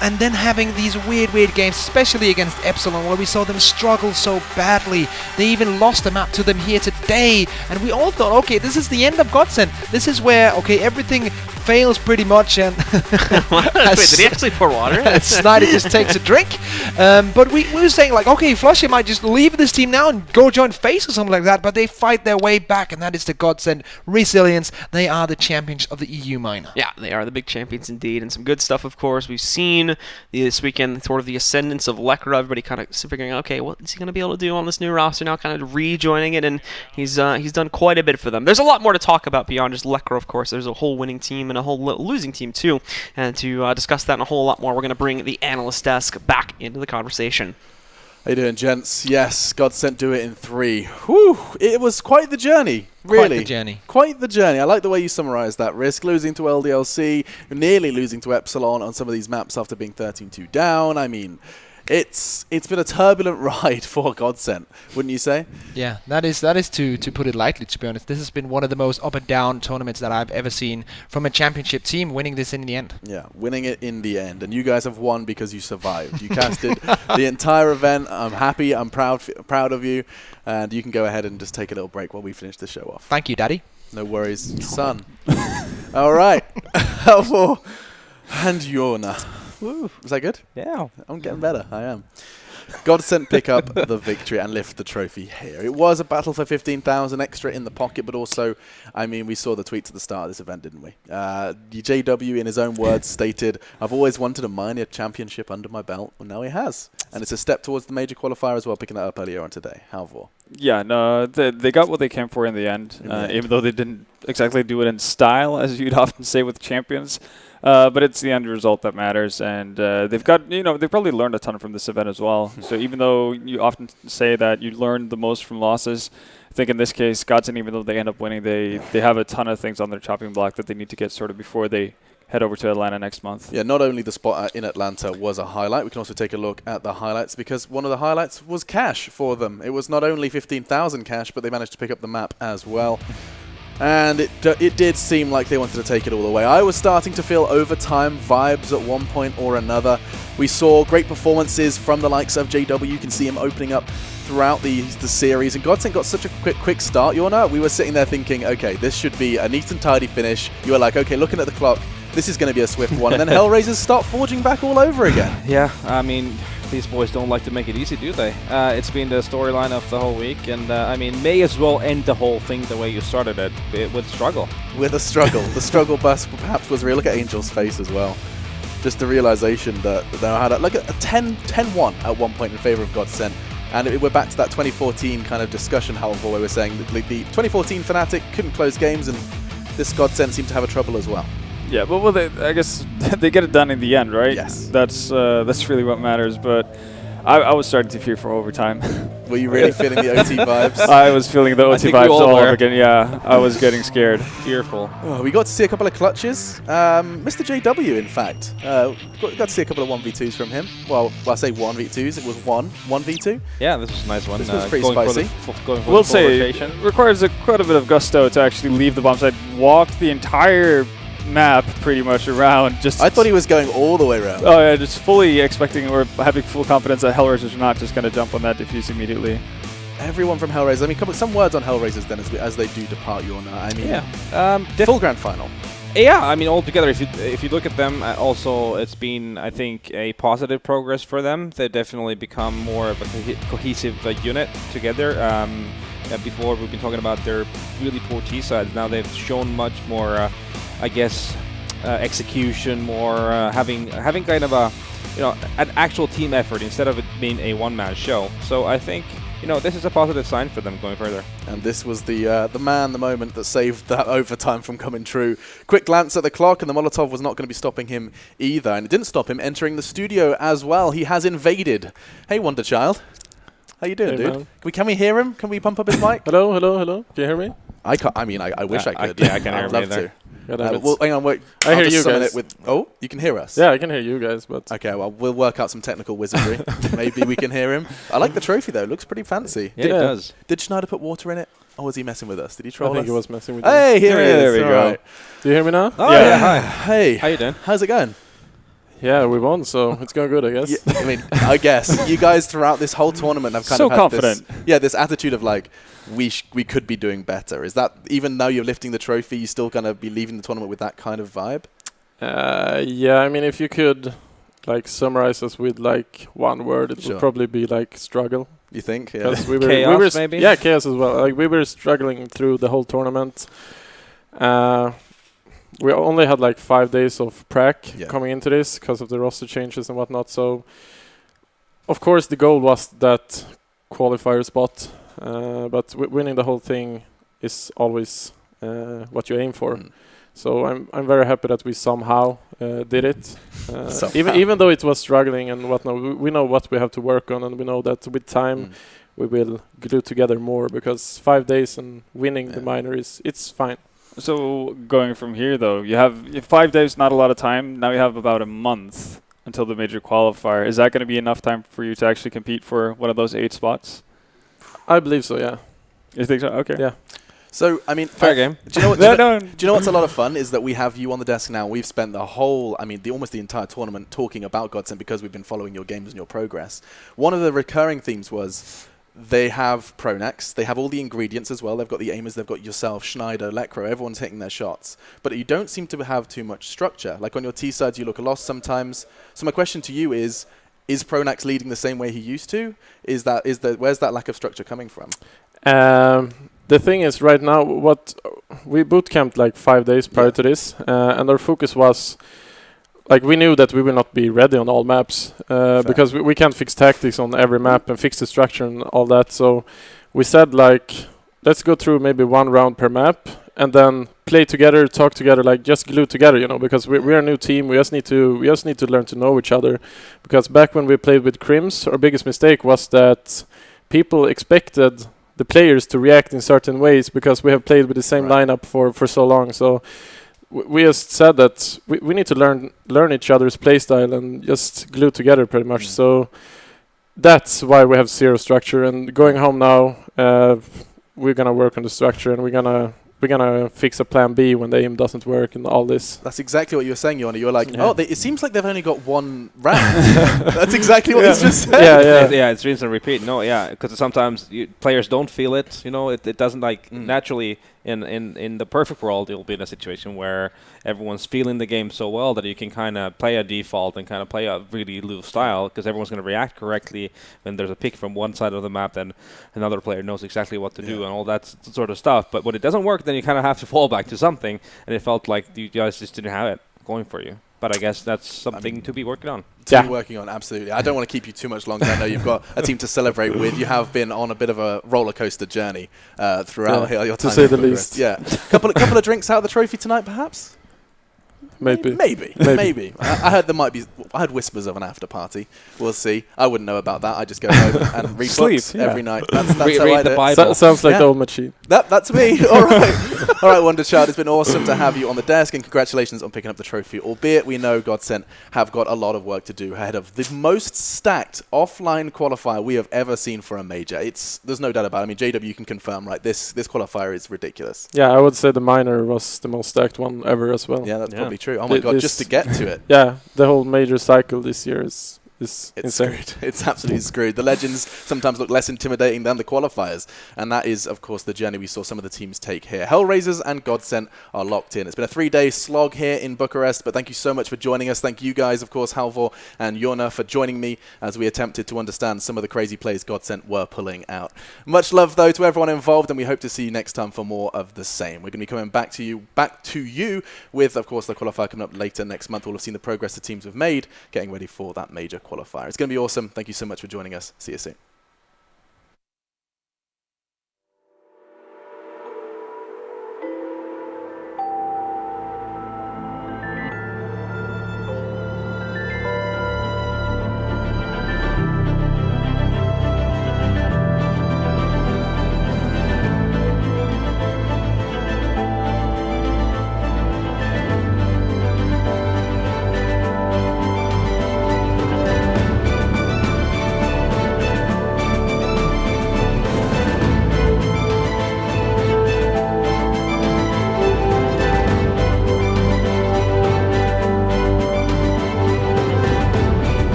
and then having these weird games, especially against Epsilon, where we saw them struggle so badly. They even lost the map to them here today, and we all thought, okay, this is the end of Godsent. This is where, okay, everything fails pretty much, and Wait, did he actually pour water? Snyder just takes a drink. But we were saying, like, okay, Flusha might just leave this team now and go join FaZe or something like that, but they fight their way back, and that is the Godsent resilience. They are the champions of the EU minor. Yeah, they are the big champions indeed, and some good stuff, of course. We've seen this weekend sort of the ascendance of Lekro, everybody kind of figuring out, okay, what is he going to be able to do on this new roster now, kind of rejoining it, and he's done quite a bit for them. There's a lot more to talk about beyond just Lekro, of course. There's a whole winning team and a whole losing team, too, and to discuss that and a whole lot more, we're going to bring the analyst desk back into the conversation. How you doing, gents? Yes, Godsent do it in 3. Whew, it was quite the journey, really. Quite the journey. Quite the journey. I like the way you summarised that. Risk losing to LDLC, nearly losing to Epsilon on some of these maps after being 13-2 down. I mean, it's been a turbulent ride for Godsent, wouldn't you say? Yeah, that is to put it lightly, to be honest. This has been one of the most up and down tournaments that I've ever seen from a championship team winning this in the end. Yeah, winning it in the end. And you guys have won because you survived. You casted the entire event. I'm happy. I'm proud of you. And you can go ahead and just take a little break while we finish the show off. Thank you, Daddy. No worries, son. All right. And Yona. Woo. Was that good? Yeah. I'm getting better. I am. Godsent pick up the victory and lift the trophy here. It was a battle for 15,000 extra in the pocket, but also, I mean, we saw the tweets at the start of this event, didn't we? JW, in his own words, stated, "I've always wanted a minor championship under my belt," and now he has. And it's a step towards the major qualifier as well, picking that up earlier on today. Halvor. Yeah, no, they got what they came for in the end, even though they didn't exactly do it in style, as you'd often say with champions. But it's the end result that matters, and they've got, they've probably learned a ton from this event as well. So even though you often say that you learn the most from losses, I think in this case, Godsent, even though they end up winning, they have a ton of things on their chopping block that they need to get sorted before they head over to Atlanta next month. Yeah, not only the spot in Atlanta was a highlight, we can also take a look at the highlights, because one of the highlights was cash for them. It was not only 15,000 cash, but they managed to pick up the map as well. And it did seem like they wanted to take it all the way. I was starting to feel overtime vibes at one point or another. We saw great performances from the likes of JW. You can see him opening up throughout the series. And Godsent got such a quick start, Jorna. We were sitting there thinking, okay, this should be a neat and tidy finish. You were like, okay, looking at the clock, this is going to be a swift one. And then Hellraisers start forging back all over again. Yeah, I mean, these boys don't like to make it easy, do they? It's been the storyline of the whole week, and I mean, may as well end the whole thing the way you started it, with struggle. With a struggle. The struggle bus perhaps was real. Look at Angel's face as well. Just the realization that they had like a 10-1 at one point in favor of Godsent. And we're back to that 2014 kind of discussion, however, where we're saying that the 2014 Fnatic couldn't close games, and this Godsent seemed to have a trouble as well. Yeah, but well, I guess they get it done in the end, right? Yes. That's really what matters. But I was starting to fear for overtime. Were you really feeling the OT vibes? I was feeling the OT vibes all over again. Yeah, I was getting scared. Fearful. Oh, we got to see a couple of clutches. Mr. JW, in fact. Got to see a couple of 1v2s from him. Well, I say 1v2s. It was 1v2. Yeah, this was a nice one. This was pretty spicy. We'll say it requires quite a bit of gusto to actually leave the bomb site, walk the entire map pretty much around. I thought he was going all the way around. Oh yeah, just fully expecting or having full confidence that Hellraisers are not just going to jump on that defuse immediately. Everyone from Hellraisers. I mean, some words on Hellraisers then as they do depart, Jorna. I mean, yeah. Full grand final. Yeah, I mean, altogether, if you look at them, also it's been, I think, a positive progress for them. They definitely become more of a cohesive unit together. Before we've been talking about their really poor T sides. Now they've shown much more, I guess, execution, more having kind of a, an actual team effort instead of it being a one-man show. So I think, this is a positive sign for them going further. And this was the moment that saved that overtime from coming true. Quick glance at the clock, and the Molotov was not going to be stopping him either. And it didn't stop him entering the studio as well. He has invaded. Hey, Wonderchild. How you doing, dude? Man. Can we hear him? Can we pump up his mic? Hello. Can you hear me? I can't. I mean, I wish I could. I can hear I'd me love there. to. Well, hang on, wait. I hear you guys. You can hear us? Yeah, I can hear you guys, but... Okay, well, we'll work out some technical wizardry. Maybe we can hear him. I like the trophy, though. It looks pretty fancy. Yeah, it does. Did Schneider put water in it? Or was he messing with us? Did he troll us? I think he was messing with you. Hey, here he is. There we go. Right. Do you hear me now? Oh, yeah. Hi. Hey. How you doing? How's it going? Yeah, we won, so it's going good, I guess. Yeah, I mean, I guess. You guys throughout this whole tournament have kind So of had confident. this attitude of like, we could be doing better. Is that, even though you're lifting the trophy, you still going to be leaving the tournament with that kind of vibe? Yeah, I mean, if you could summarize us with one word, it would probably be struggle. You think? Yeah. Because Chaos, maybe? Yeah, chaos as well. We were struggling through the whole tournament. We only had 5 days of prac coming into this because of the roster changes and whatnot. So, of course, the goal was that qualifier spot. But winning the whole thing is always what you aim for. Mm. So I'm very happy that we somehow did it. Even though it was struggling and whatnot, we know what we have to work on, and we know that with time we will glue together more, because 5 days and winning the minor it's fine. So going from here, though, you have 5 days, not a lot of time. Now you have about a month until the major qualifier. Is that going to be enough time for you to actually compete for one of those 8 spots? I believe so, yeah. You think so? Okay. Yeah. So, I mean, fair game. Do you know what's a lot of fun is that we have you on the desk now. We've spent the whole, almost the entire tournament talking about Godsent because we've been following your games and your progress. One of the recurring themes was they have Pronex, they have all the ingredients as well. They've got the aimers, they've got yourself, Schneider, Lekro, everyone's hitting their shots. But you don't seem to have too much structure. Like on your T sides, you look lost sometimes. So my question to you is Pronax leading the same way he used to? Where's that lack of structure coming from? The thing is, right now, we bootcamped 5 days prior to this, and our focus was, we knew that we will not be ready on all maps, because we can't fix tactics on every map and fix the structure and all that. So we said, let's go through maybe 1 round per map, and then play together, talk together, just glue together, because we're a new team. We just need to learn to know each other, because back when we played with Crims, our biggest mistake was that people expected the players to react in certain ways because we have played with the same lineup for so long. So we just said that we need to learn each other's play style and just glue together pretty much. So that's why we have zero structure. And going home now, we're gonna work on the structure, and we're gonna fix a plan B when the aim doesn't work and all this. That's exactly what you were saying, Jonna. You were like, it seems like they've only got one round. That's exactly what he's just said. Yeah, it's rinse and repeat. No, yeah, because sometimes players don't feel it. You know, it doesn't naturally. In the perfect world, you'll be in a situation where everyone's feeling the game so well that you can kind of play a default and kind of play a really loose style because everyone's going to react correctly when there's a pick from one side of the map, then another player knows exactly what to do and all that sort of stuff. But when it doesn't work, then you kind of have to fall back to something, and it felt like you guys just didn't have it going for you. But I guess that's something to be working on. Working on, absolutely. I don't want to keep you too much longer. I know you've got a team to celebrate with. You have been on a bit of a roller coaster journey throughout your time. To say the least. Yeah. couple of drinks out of the trophy tonight, perhaps? Maybe. I heard I heard whispers of an after party. We'll see. I wouldn't know about that. I just go home and read books every night. That's how I do it. That sounds like the old machine. That's me. All right. All right, Wonderchild. It's been awesome to have you on the desk, and congratulations on picking up the trophy. Albeit we know Godsent have got a lot of work to do ahead of the most stacked offline qualifier we have ever seen for a major. There's no doubt about it. I mean, JW, you can confirm, right? This qualifier is ridiculous. Yeah, I would say the minor was the most stacked one ever as well. Yeah, that's probably true. Oh my God, just to get to it. Yeah, the whole major cycle this year is insane. Screwed. It's absolutely screwed. The legends sometimes look less intimidating than the qualifiers, and that is, of course, the journey we saw some of the teams take here. Hellraisers and Godsent are locked in. It's been a 3-day slog here in Bucharest, but thank you so much for joining us. Thank you guys, of course, Halvor and Jonna, for joining me as we attempted to understand some of the crazy plays Godsent were pulling out. Much love, though, to everyone involved, and we hope to see you next time for more of the same. We're going to be coming back to you with, of course, the qualifier coming up later next month. We'll have seen the progress the teams have made getting ready for that major qualifier. It's going to be awesome. Thank you so much for joining us. See you soon.